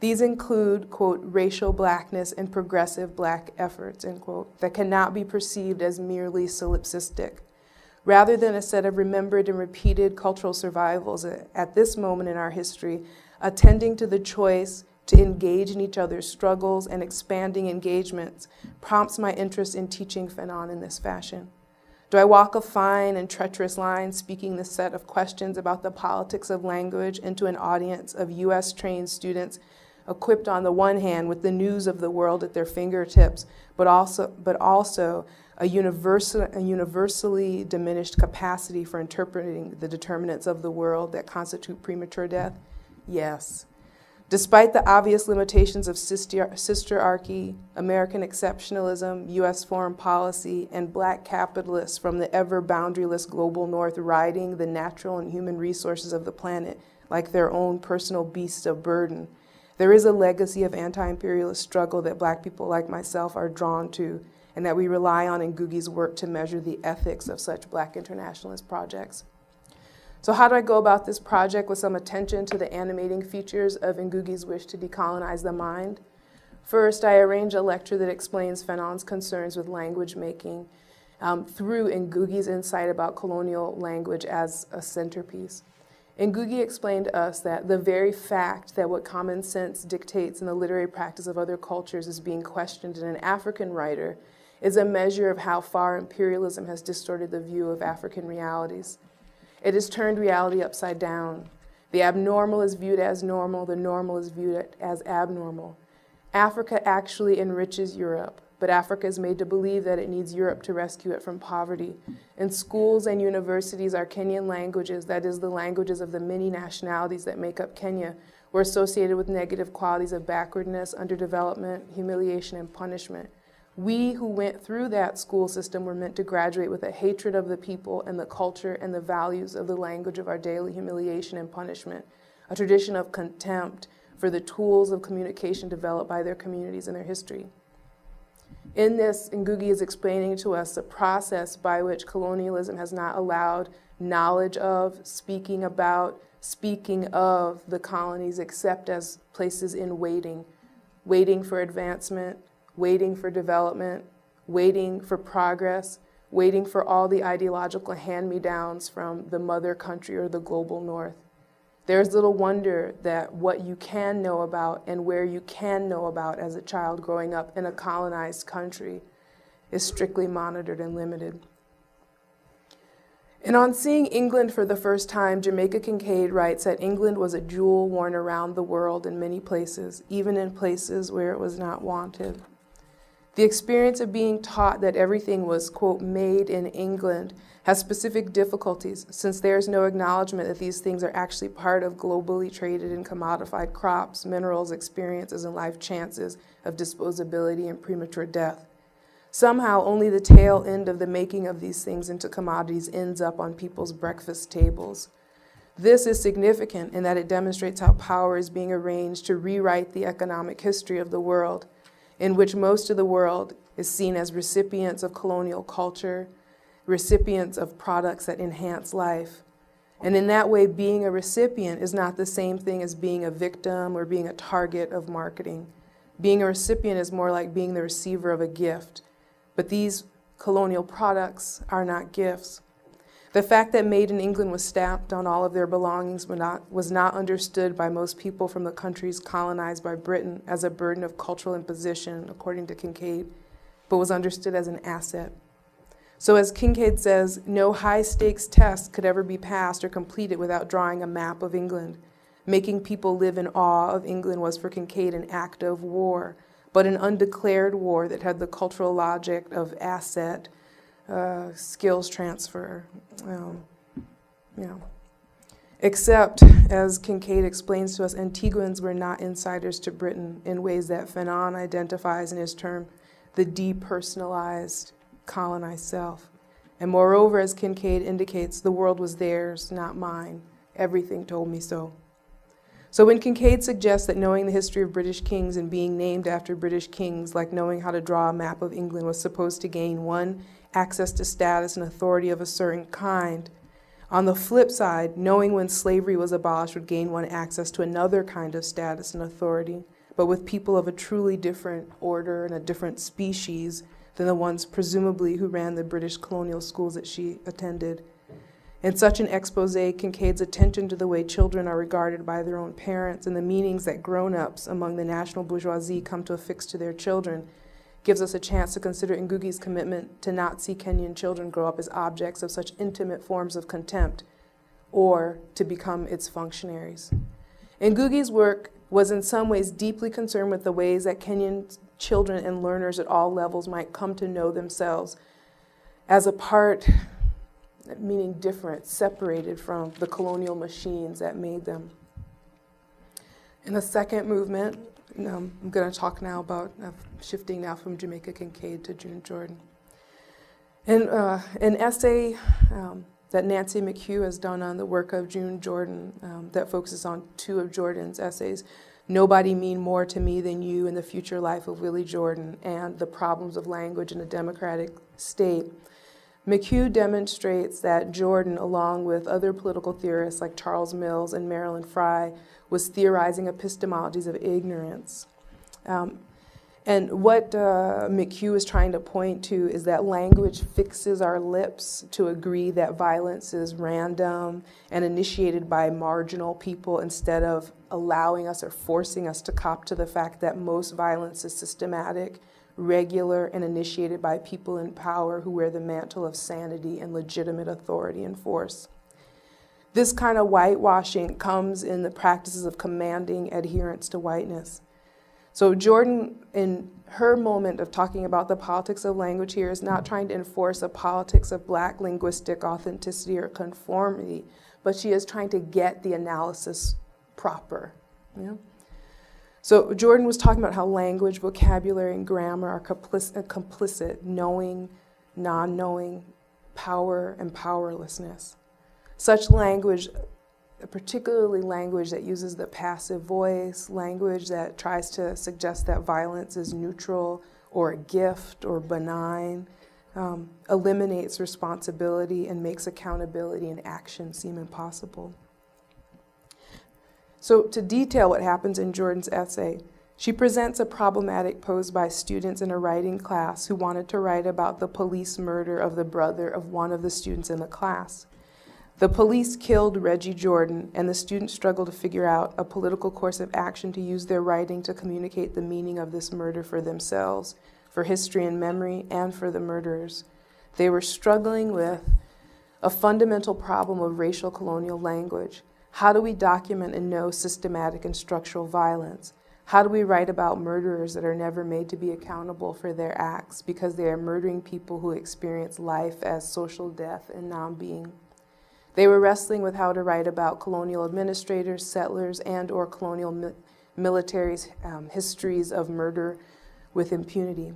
These include, quote, racial Blackness and progressive Black efforts, end quote, that cannot be perceived as merely solipsistic. Rather than a set of remembered and repeated cultural survivals at this moment in our history, attending to the choice to engage in each other's struggles and expanding engagements prompts my interest in teaching Fanon in this fashion. Do I walk a fine and treacherous line speaking this set of questions about the politics of language into an audience of US-trained students equipped on the one hand with the news of the world at their fingertips, but also a universally diminished capacity for interpreting the determinants of the world that constitute premature death? Yes. Despite the obvious limitations of sisterarchy, American exceptionalism, US foreign policy, and Black capitalists from the ever boundaryless global north riding the natural and human resources of the planet like their own personal beasts of burden, there is a legacy of anti-imperialist struggle that Black people like myself are drawn to, and that we rely on in Ngugi's work to measure the ethics of such Black internationalist projects. So how do I go about this project with some attention to the animating features of Ngugi's wish to decolonize the mind? First, I arrange a lecture that explains Fanon's concerns with language making through Ngugi's insight about colonial language as a centerpiece. Ngugi explained to us that the very fact that what common sense dictates in the literary practice of other cultures is being questioned in an African writer is a measure of how far imperialism has distorted the view of African realities. It has turned reality upside down. The abnormal is viewed as normal, the normal is viewed as abnormal. Africa actually enriches Europe, but Africa is made to believe that it needs Europe to rescue it from poverty. In schools and universities, our Kenyan languages, that is the languages of the many nationalities that make up Kenya, were associated with negative qualities of backwardness, underdevelopment, humiliation, and punishment. We who went through that school system were meant to graduate with a hatred of the people and the culture and the values of the language of our daily humiliation and punishment, a tradition of contempt for the tools of communication developed by their communities and their history. In this, Ngugi is explaining to us the process by which colonialism has not allowed knowledge of, speaking about, speaking of the colonies except as places in waiting, waiting for advancement, waiting for development, waiting for progress, waiting for all the ideological hand-me-downs from the mother country or the global north. There's little wonder that what you can know about and where you can know about as a child growing up in a colonized country is strictly monitored and limited. And on seeing England for the first time, Jamaica Kincaid writes that England was a jewel worn around the world in many places, even in places where it was not wanted. The experience of being taught that everything was, quote, made in England has specific difficulties since there is no acknowledgement that these things are actually part of globally traded and commodified crops, minerals, experiences, and life chances of disposability and premature death. Somehow, only the tail end of the making of these things into commodities ends up on people's breakfast tables. This is significant in that it demonstrates how power is being arranged to rewrite the economic history of the world, in which most of the world is seen as recipients of colonial culture, recipients of products that enhance life. And in that way, being a recipient is not the same thing as being a victim or being a target of marketing. Being a recipient is more like being the receiver of a gift. But these colonial products are not gifts. The fact that Made in England was stamped on all of their belongings was not understood by most people from the countries colonized by Britain as a burden of cultural imposition, according to Kincaid, but was understood as an asset. So as Kincaid says, no high-stakes test could ever be passed or completed without drawing a map of England. Making people live in awe of England was for Kincaid an act of war, but an undeclared war that had the cultural logic of asset, skills transfer, Except, as Kincaid explains to us, Antiguans were not insiders to Britain in ways that Fanon identifies in his term, the depersonalized, colonized self. And moreover, as Kincaid indicates, the world was theirs, not mine. Everything told me so. So when Kincaid suggests that knowing the history of British kings and being named after British kings, like knowing how to draw a map of England, was supposed to gain one, access to status and authority of a certain kind, on the flip side, knowing when slavery was abolished would gain one access to another kind of status and authority, but with people of a truly different order and a different species than the ones presumably who ran the British colonial schools that she attended. In such an expose, Kincaid's attention to the way children are regarded by their own parents and the meanings that grown-ups among the national bourgeoisie come to affix to their children gives us a chance to consider Ngugi's commitment to not see Kenyan children grow up as objects of such intimate forms of contempt or to become its functionaries. Ngugi's work was in some ways deeply concerned with the ways that Kenyan children and learners at all levels might come to know themselves as a part, meaning different, separated from the colonial machines that made them. In the second movement, I'm going to talk now about shifting now from Jamaica Kincaid to June Jordan. And an essay that Nancy McHugh has done on the work of June Jordan that focuses on two of Jordan's essays, Nobody Mean More to Me Than You and the Future Life of Willie Jordan and The Problems of Language in a Democratic State. McHugh demonstrates that Jordan, along with other political theorists like Charles Mills and Marilyn Frye, was theorizing epistemologies of ignorance. And what McHugh is trying to point to is that language fixes our lips to agree that violence is random and initiated by marginal people instead of allowing us or forcing us to cop to the fact that most violence is systematic, regular, and initiated by people in power who wear the mantle of sanity and legitimate authority and force. This kind of whitewashing comes in the practices of commanding adherence to whiteness. So Jordan, in her moment of talking about the politics of language here, is not trying to enforce a politics of Black linguistic authenticity or conformity, but she is trying to get the analysis proper. Yeah? So Jordan was talking about how language, vocabulary, and grammar are complicit, knowing, non-knowing, power, and powerlessness. Such language, particularly language that uses the passive voice, language that tries to suggest that violence is neutral or a gift or benign, eliminates responsibility and makes accountability and action seem impossible. So to detail what happens in Jordan's essay, she presents a problematic posed by students in a writing class who wanted to write about the police murder of the brother of one of the students in the class. The police killed Reggie Jordan, and the students struggled to figure out a political course of action to use their writing to communicate the meaning of this murder for themselves, for history and memory, and for the murderers. They were struggling with a fundamental problem of racial colonial language. How do we document and know systematic and structural violence? How do we write about murderers that are never made to be accountable for their acts because they are murdering people who experience life as social death and non-being? They were wrestling with how to write about colonial administrators, settlers, and or colonial militaries' histories of murder with impunity.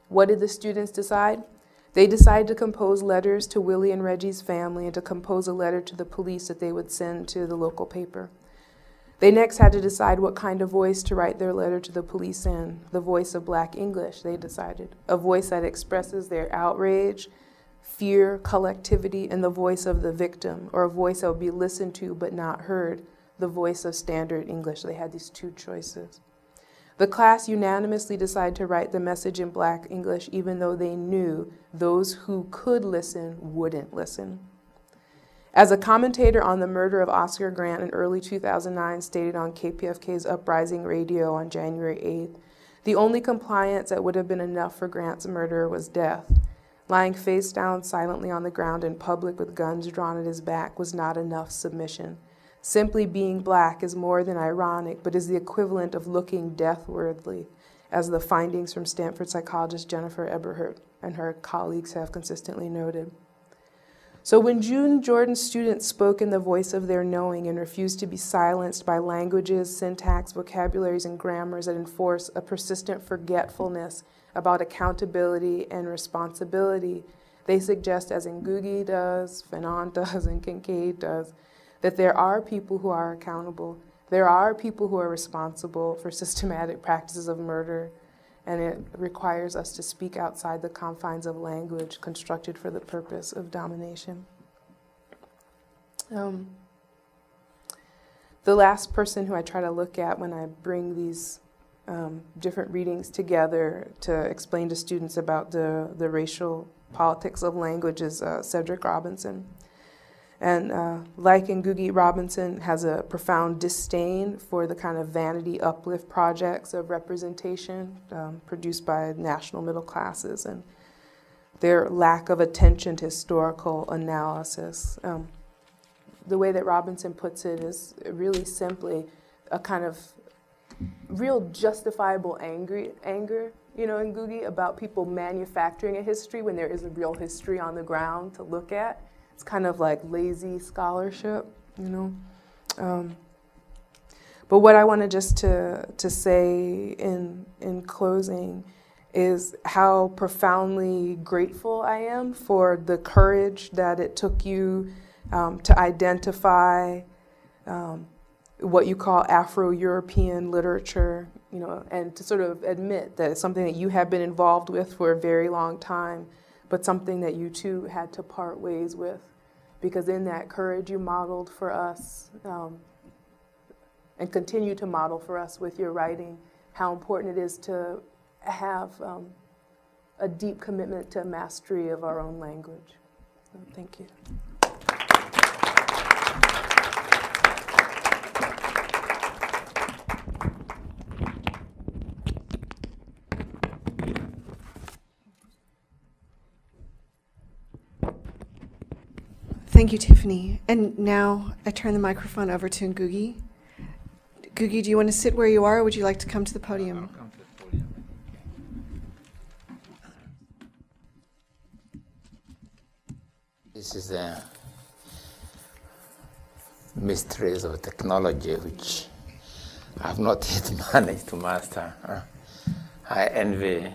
What did the students decide? They decided to compose letters to Willie and Reggie's family and to compose a letter to the police that they would send to the local paper. They next had to decide what kind of voice to write their letter to the police in. The voice of Black English, they decided. A voice that expresses their outrage, fear, collectivity, and the voice of the victim, or a voice that would be listened to but not heard, the voice of standard English. They had these two choices. The class unanimously decided to write the message in Black English, even though they knew those who could listen wouldn't listen. As a commentator on the murder of Oscar Grant in early 2009 stated on KPFK's Uprising Radio on January 8th, the only compliance that would have been enough for Grant's murder was death. Lying face down silently on the ground in public with guns drawn at his back was not enough submission. Simply being Black is more than ironic, but is the equivalent of looking deathwardly, as the findings from Stanford psychologist Jennifer Eberhardt and her colleagues have consistently noted. So when June Jordan's students spoke in the voice of their knowing and refused to be silenced by languages, syntax, vocabularies, and grammars that enforce a persistent forgetfulness about accountability and responsibility, they suggest, as Ngugi does, Fanon does, and Kincaid does, that there are people who are accountable, there are people who are responsible for systematic practices of murder, and it requires us to speak outside the confines of language constructed for the purpose of domination. The last person who I try to look at when I bring these different readings together to explain to students about the racial politics of language is Cedric Robinson. And like Ngugi, Robinson has a profound disdain for the kind of vanity uplift projects of representation produced by national middle classes and their lack of attention to historical analysis. The way that Robinson puts it is really simply a kind of real justifiable anger, you know, in Ngugi about people manufacturing a history when there is a real history on the ground to look at. It's kind of like lazy scholarship, you know. But what I wanted just to say in closing is how profoundly grateful I am for the courage that it took you to identify what you call Afro-European literature, you know, and to sort of admit that it's something that you have been involved with for a very long time, but something that you too had to part ways with. Because in that courage you modeled for us, and continue to model for us with your writing, how important it is to have a deep commitment to mastery of our own language. So, thank you.
Thank you, Tiffany. And now I turn the microphone over to Ngugi. Ngugi, do you want to sit where you are, or would you like to come to the podium?
I'll come to the podium. This is the mysteries of technology which I have not yet managed to master. I envy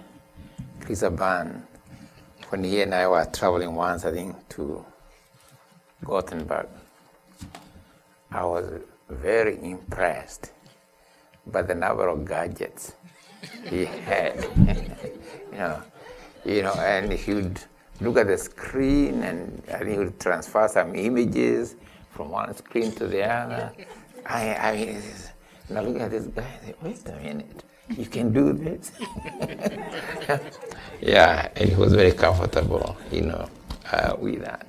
Chris Aban when he and I were traveling once, I think, to Gothenburg. I was very impressed by the number of gadgets he had. you know, and he would look at the screen and he would transfer some images from one screen to the other. I mean, now look at this guy. I say, wait a minute, you can do this? Yeah, and he was very comfortable, you know, with that.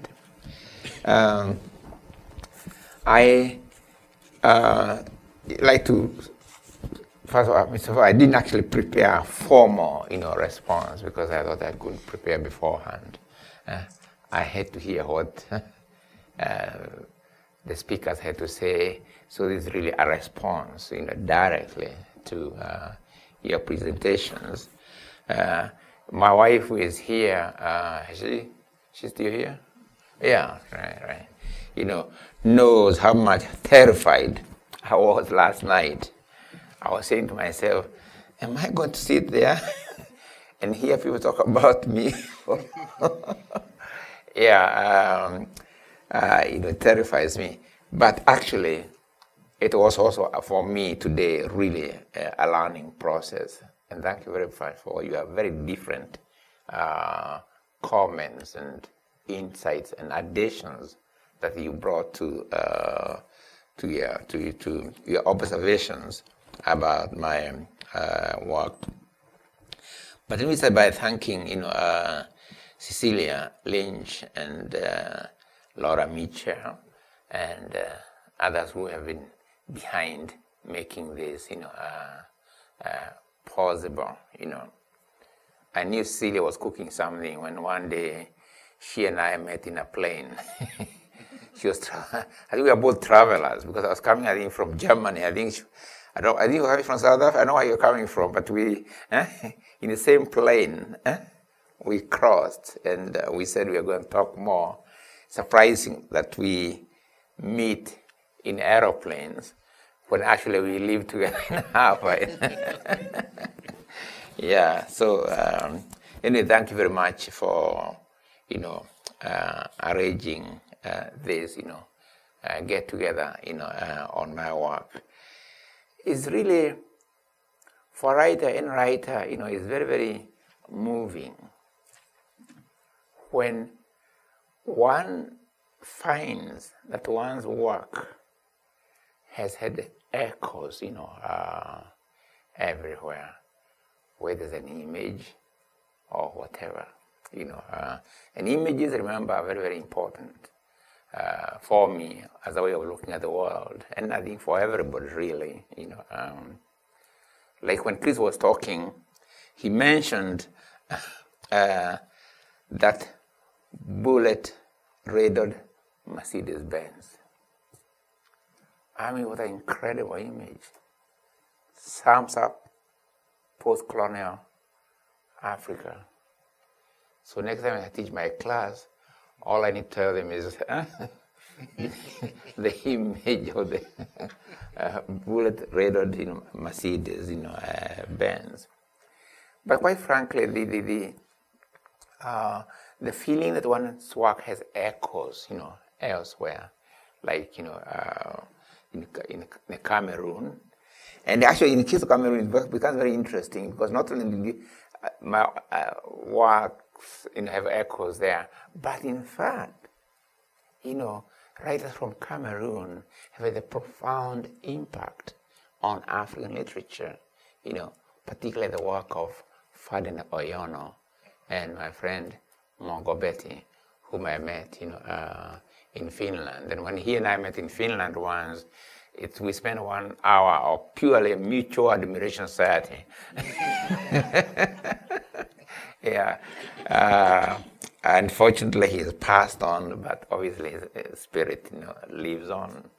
I like to, first of all, I didn't actually prepare a formal, you know, response because I thought I could prepare beforehand. I had to hear what the speakers had to say, so this is really a response, you know, directly to your presentations. My wife who is here, she's still here? Yeah, right. You know, knows how much terrified I was last night. I was saying to myself, am I going to sit there and hear people talk about me. Yeah, it terrifies me. But actually, it was also for me today really a learning process. And thank you very much for your very different comments and insights and additions that you brought to your observations about my work. But let me start by thanking Cecilia Lynch and Laura Mitchell and others who have been behind making this possible. I knew Cecilia was cooking something when one day she and I met in a plane. She was I think we are both travelers because I was coming, I think, from Germany. I think you're coming from South Africa. I know where you're coming from, but we in the same plane we crossed, and we said we were going to talk more. Surprising that we meet in aeroplanes when actually we live together in Harvard. Yeah. So anyway, thank you very much for arranging this get together on my work. It's really for writer and writer, it's very, very moving when one finds that one's work has had echoes, everywhere, whether it's an image or whatever, and images, remember, are very, very important for me as a way of looking at the world, and I think for everybody, really, like when Chris was talking, he mentioned that bullet-rated Mercedes-Benz. I mean, what an incredible image. Sums up post-colonial Africa. So next time I teach my class, all I need to tell them is the image of the bullet-rated Mercedes, Benz. But quite frankly, the feeling that one's work has echoes, elsewhere, like in Cameroon, and actually in the case of Cameroon, it becomes very interesting because not only did my works have echoes there, but in fact, writers from Cameroon have had a profound impact on African literature, particularly the work of Ferdinand Oyono and my friend Mogobeti, whom I met, in Finland. And when he and I met in Finland once, we spent 1 hour of purely mutual admiration society. Yeah. Unfortunately, he has passed on, but obviously his spirit, lives on.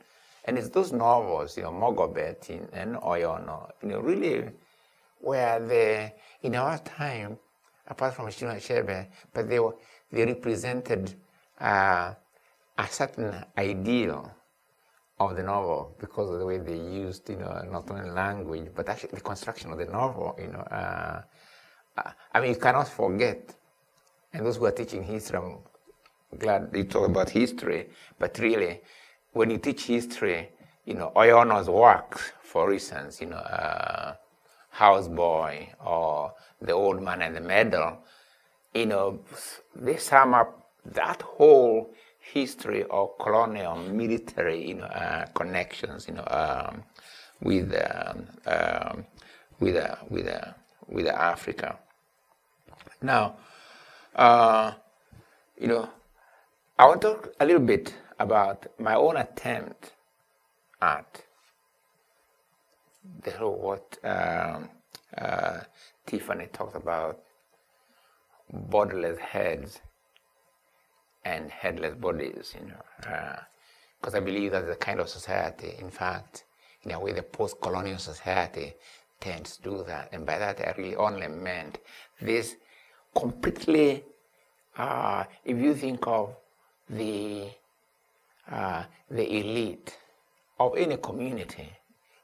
And it's those novels, Mogobeti and Oyono, really were they, in our time, apart from Chinua Achebe, but they represented a certain ideal of the novel because of the way they used, not only language, but actually the construction of the novel, I mean, you cannot forget, and those who are teaching history, I'm glad you talk about history, but really, when you teach history, Oyono's works, for instance, Houseboy or The Old Man and the Medal, they sum up that whole history of colonial military, connections, with Africa. Now, I want to talk a little bit about my own attempt at the whole what Tiffany talked about, bodiless heads and headless bodies, because I believe that's the kind of society, in fact, in a way the post-colonial society tends to do that. And by that I really only meant this completely, if you think of the elite of any community,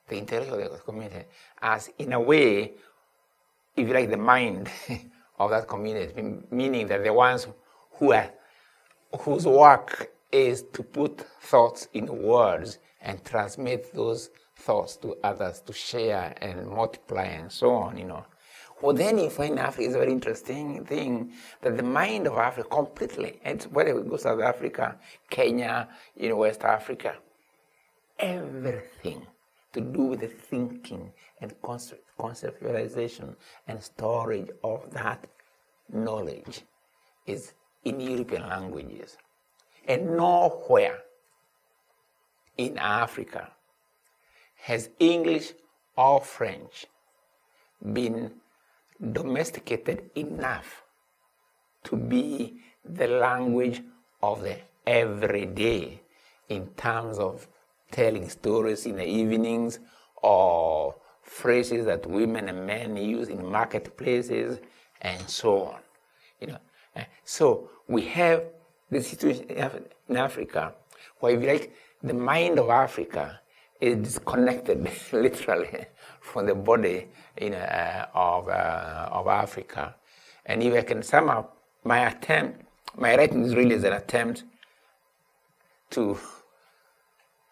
the intellectual community, as in a way, if you like, the mind of that community, meaning that the ones whose work is to put thoughts in words and transmit those thoughts to others to share and multiply and so on, Well, then you find Africa is a very interesting thing, that the mind of Africa completely, and whether we go South Africa, Kenya, West Africa, everything to do with the thinking and conceptualization and storage of that knowledge is in European languages. And nowhere in Africa has English or French been domesticated enough to be the language of the everyday in terms of telling stories in the evenings or phrases that women and men use in marketplaces and so on. So we have the situation in Africa where, if you like, the mind of Africa is disconnected literally from the body of Africa. And if I can sum up my writing is really an attempt to,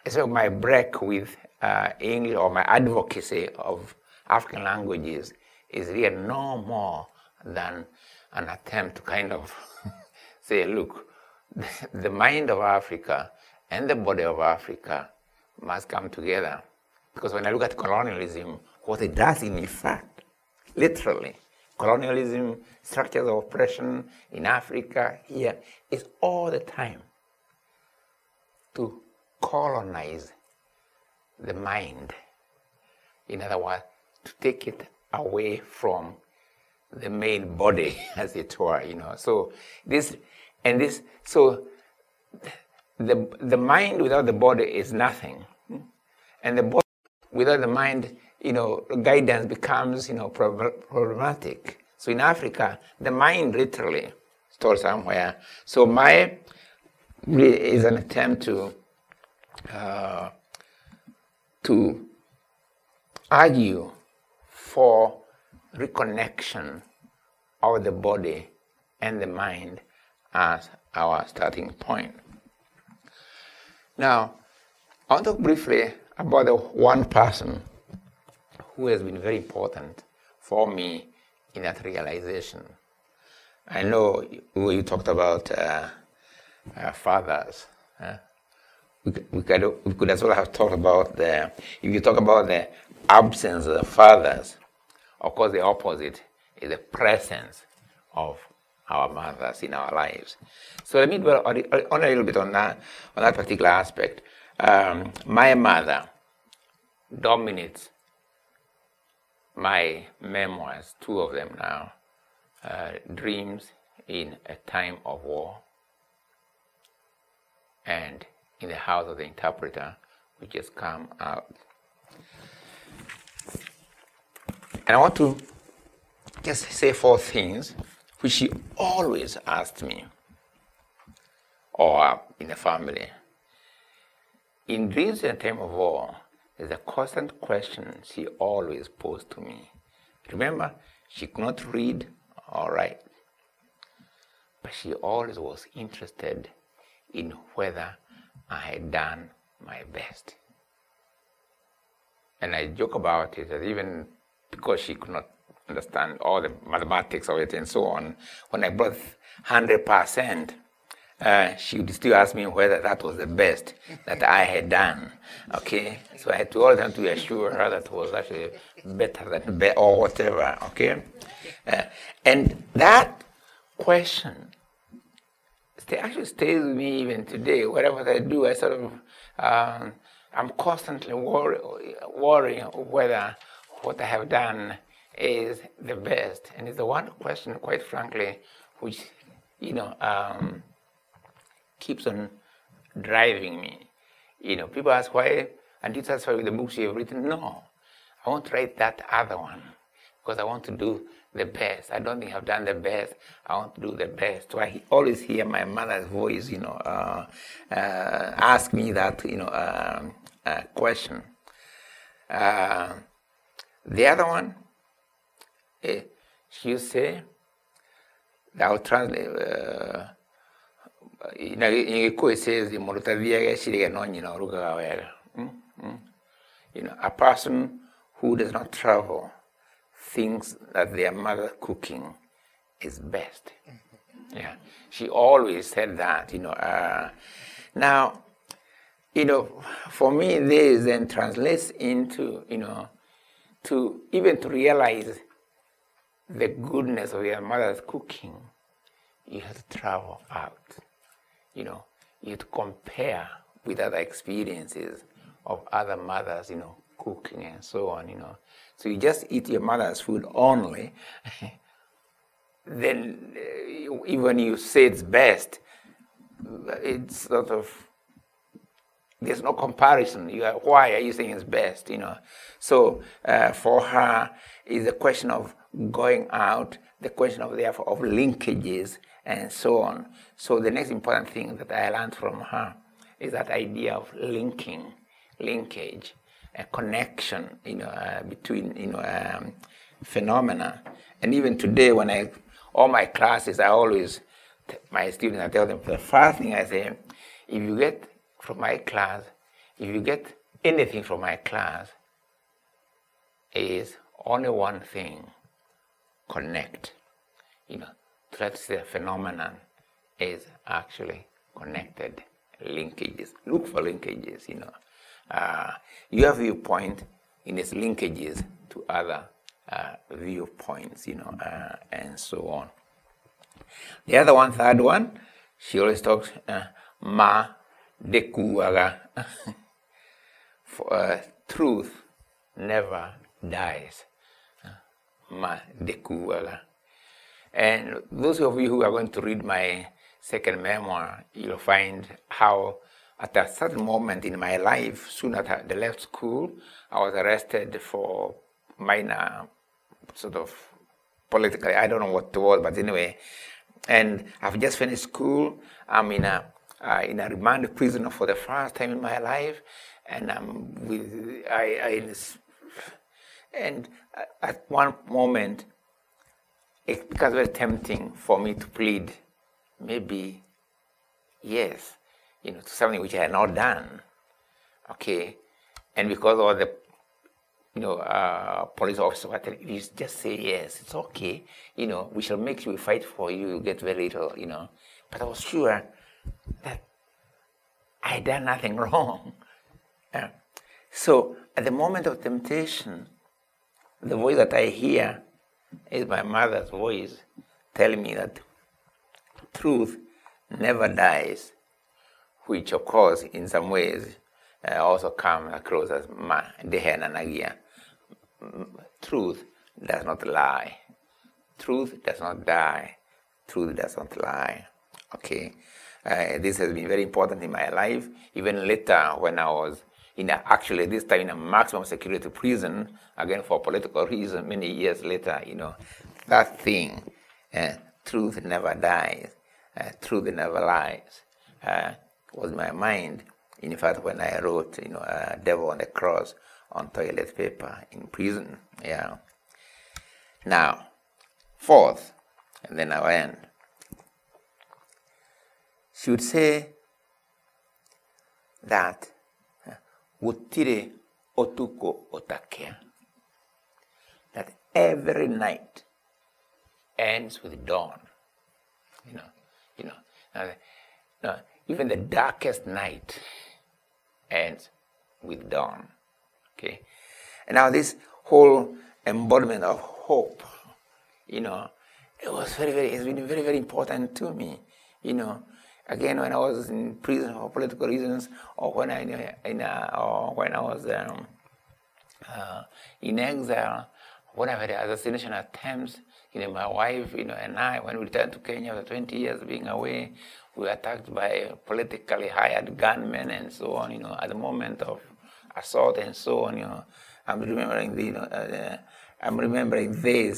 so my break with English, or my advocacy of African languages, is really no more than an attempt to kind of say, look, the mind of Africa and the body of Africa must come together. Because when I look at colonialism, what it does in fact, literally, colonialism, structures of oppression in Africa, here, is all the time to colonize the mind. In other words, to take it away from the main body, as it were, So so the mind without the body is nothing, and the body without the mind, guidance becomes, problematic. So in Africa, the mind literally stored somewhere. So my is an attempt to argue for reconnection of the body and the mind as our starting point. Now, I want to talk briefly about the one person who has been very important for me in that realization. I know you talked about fathers. We could as well have talked about if you talk about the absence of fathers, of course the opposite is the presence of our mothers in our lives. So let me dwell on a little bit on that particular aspect. My mother dominates my memoirs, 2 of them now, Dreams in a Time of War and In the House of the Interpreter, which has come out. And I want to just say 4 things which she always asked me, or in the family. In Dreams in a Time of War, there's a constant question she always posed to me. Remember, she could not read or write, but she always was interested in whether I had done my best. And I joke about it that even because she could not understand all the mathematics of it and so on, when I brought 100%, she would still ask me whether that was the best that I had done. Okay, so I had to all the time to assure her that it was actually better than or whatever. Okay, and that question actually stays with me even today. Whatever I do, I sort of I'm constantly worrying whether what I have done is the best, and it's the one question, quite frankly, which keeps on driving me. People ask why, and you satisfied with the books you have written? No, I want to write that other one because I want to do the best. I don't think I've done the best. I want to do the best. So I always hear my mother's voice, ask me that, question. The other one, she say, I'll translate. In it says the a person who does not travel thinks that their mother cooking is best. Yeah, she always said that. Now, for me, this then translates into to realize the goodness of your mother's cooking. You have to travel out. You have to compare with other experiences of other mothers, cooking and so on, So you just eat your mother's food only, then even you say it's best, it's sort of, there's no comparison. Why are you saying it's best, So for her, it's a question of going out, the question of, therefore, of linkages and so on. So the next important thing that I learned from her is that idea of linkage, a connection, between, phenomena. And even today, when all my classes, my students, I tell them, the first thing I say, if you get anything from my class, is only one thing: connect. That's the phenomenon is actually connected. Linkages. Look for linkages. Your viewpoint in its linkages to other viewpoints. And so on. The other one, third one, she always talks ma dekuaga. Truth never dies. Ma dekuaga. And those of you who are going to read my second memoir, you'll find how at a certain moment in my life, soon after I left school, I was arrested for minor sort of political, I don't know what it was, but anyway. And I've just finished school. I'm in a remand prison for the first time in my life, and and at one moment, it becomes very tempting for me to plead, maybe yes, to something which I had not done, okay, and because all the, police officer, you just say yes, it's okay, we shall make sure we fight for you, you get very little, but I was sure that I had done nothing wrong. So at the moment of temptation, the voice that I hear is my mother's voice telling me that truth never dies, which of course in some ways also comes across as ma dehena nagia. Truth does not lie. Truth does not die. Truth does not lie. Okay, this has been very important in my life. Even later, when I was actually this time in a maximum security prison, again for political reasons, many years later, that thing, truth never dies, truth never lies, was my mind. In fact, when I wrote, Devil on the Cross on toilet paper in prison, yeah. Now, fourth, and then I'll end. She would say that Wutire otuko otakea. That every night ends with dawn. Even the darkest night ends with dawn. Okay. And now this whole embodiment of hope, it was it's been very, very important to me. Again, when I was in prison for political reasons, or when I was in exile, when I've had assassination attempts, my wife, and I, when we returned to Kenya after 20 years being away, we were attacked by politically hired gunmen and so on. At the moment of assault and so on. I'm remembering this.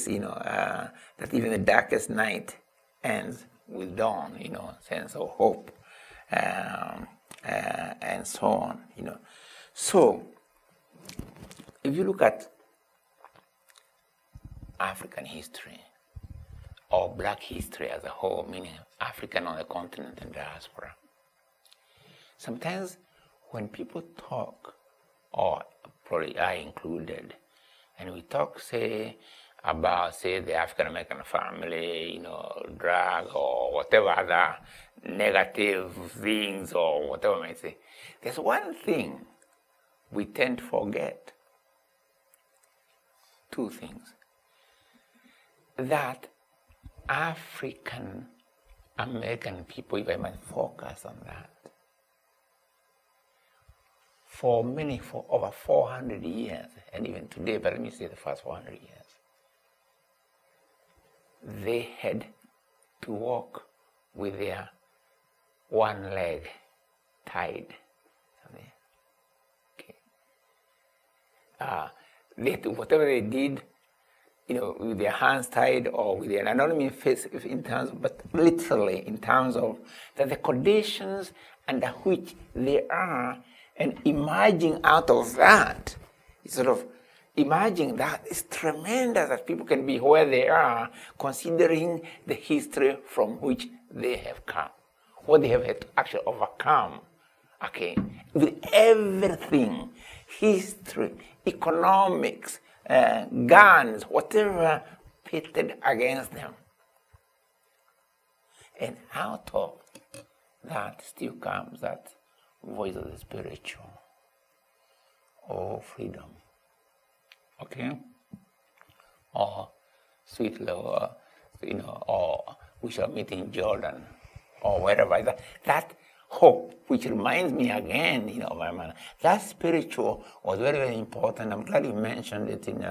That even the darkest night ends with dawn, sense of hope, and so on, So, if you look at African history, or black history as a whole, meaning African on the continent and diaspora. Sometimes when people talk, or probably I included, and we talk, say, about, say, the African-American family, you know, drug or whatever other negative things or whatever I might say, there's one thing we tend to forget. Two things. That African-American people, if I might focus on that, for over 400 years, and even today, but let me say the first 400 years, they had to walk with their one leg tied. Okay. Whatever they did, you know, with their hands tied or with their, I don't mean face in terms, but literally in terms of that the conditions under which they are, and emerging out of that, sort of emerging that is tremendous that people can be where they are, considering the history from which they have come, what they have had to actually overcome, okay, with everything, history, economics, guns, whatever pitted against them. And out of that still comes that voice of the spiritual, or freedom, okay, or sweet love, you know, or we shall meet in Jordan, or wherever. That hope, which reminds me again, you know, my man, that spiritual was very, very important. I'm glad you mentioned it in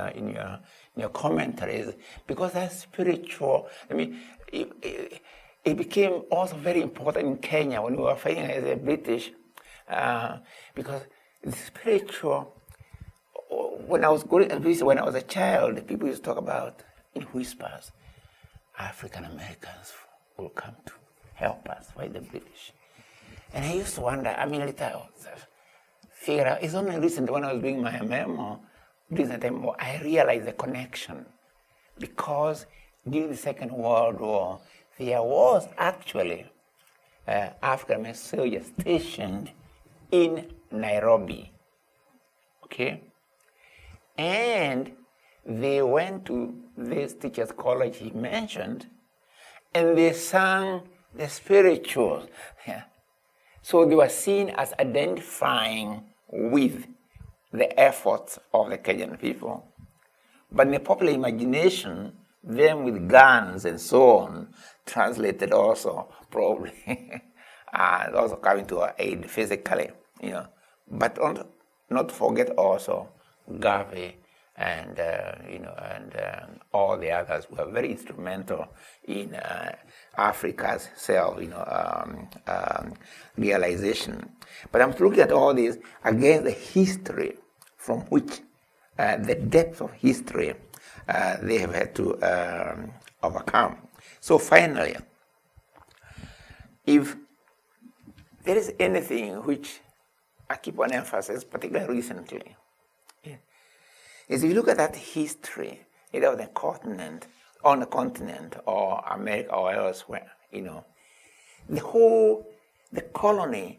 your commentaries, because that spiritual, I mean, it became also very important in Kenya when we were fighting as a British. Because the spiritual, when I was a child, people used to talk about in whispers, African Americans will come to help us fight the British. And I used to wonder, I mean, later I figured out, it's only recently when I was doing my memo, I realized the connection. Because during the Second World War, there was actually African American soldiers stationed in Nairobi, okay? And they went to this teacher's college he mentioned, and they sang the spirituals. Yeah. So they were seen as identifying with the efforts of the Kenyan people. But in the popular imagination, them with guns and so on, translated also probably, and also coming to our aid physically, you know. But not forget also Garvey and you know, and all the others who are very instrumental in Africa's self, you know, realization. But I'm looking at all this against the history from which the depth of history they have had to overcome. So finally, if there is anything which I keep on emphasis, particularly recently, is if you look at that history, either of the continent, on the continent, or America, or elsewhere, you know, the colony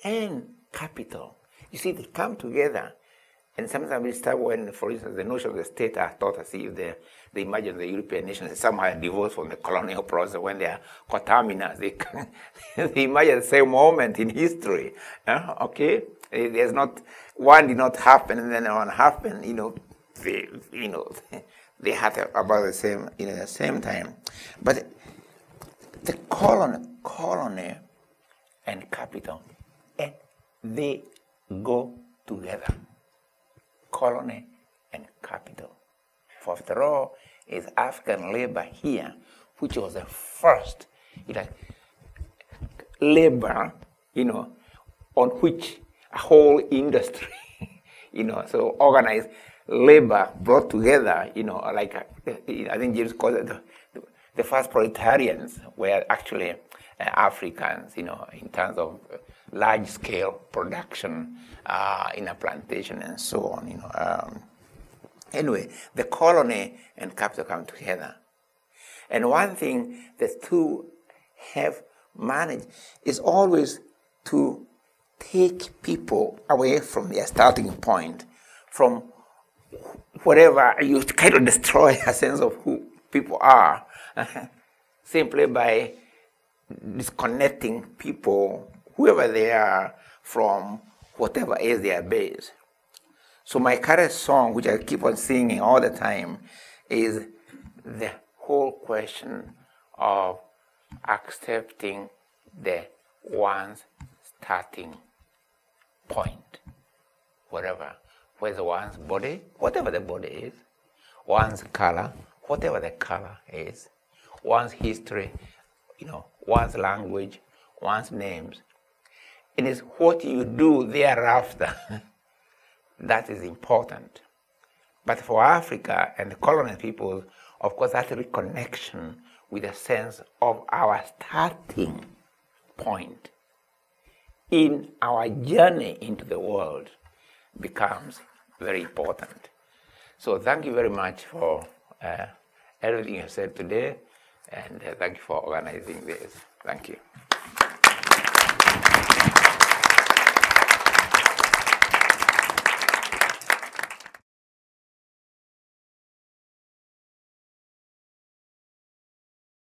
and capital, you see, they come together. And sometimes we start when, for instance, the notion of the state are taught as if they imagine the European nations somehow divorced from the colonial process when they are coterminous. They imagine the same moment in history. Okay? There's not, one did not happen and then one happened, you know, they had about the same, you know, the same time. But the colony and capital, and they go together. Colony and capital. For after all, is African labor here, which was the first, you know, labor, you know, on which a whole industry, you know, so organized labor brought together, you know, like I think James calls it the first proletarians were actually Africans, you know, in terms of large-scale production in a plantation and so on, you know. Anyway, the colony and capital come together. And one thing the two have managed is always to take people away from their starting point, from whatever you kind of destroy a sense of who people are, simply by disconnecting people, whoever they are, from whatever is their base. So my current song, which I keep on singing all the time, is the whole question of accepting the one's starting point, wherever one's body, whatever the body is, one's color, whatever the color is, one's history, one's language, one's names. It is what you do thereafter that is important. But for Africa and the colonial peoples, of course, that reconnection with a sense of our starting point in our journey into the world becomes very important. So thank you very much for everything you said today, and thank you for organizing this. Thank you.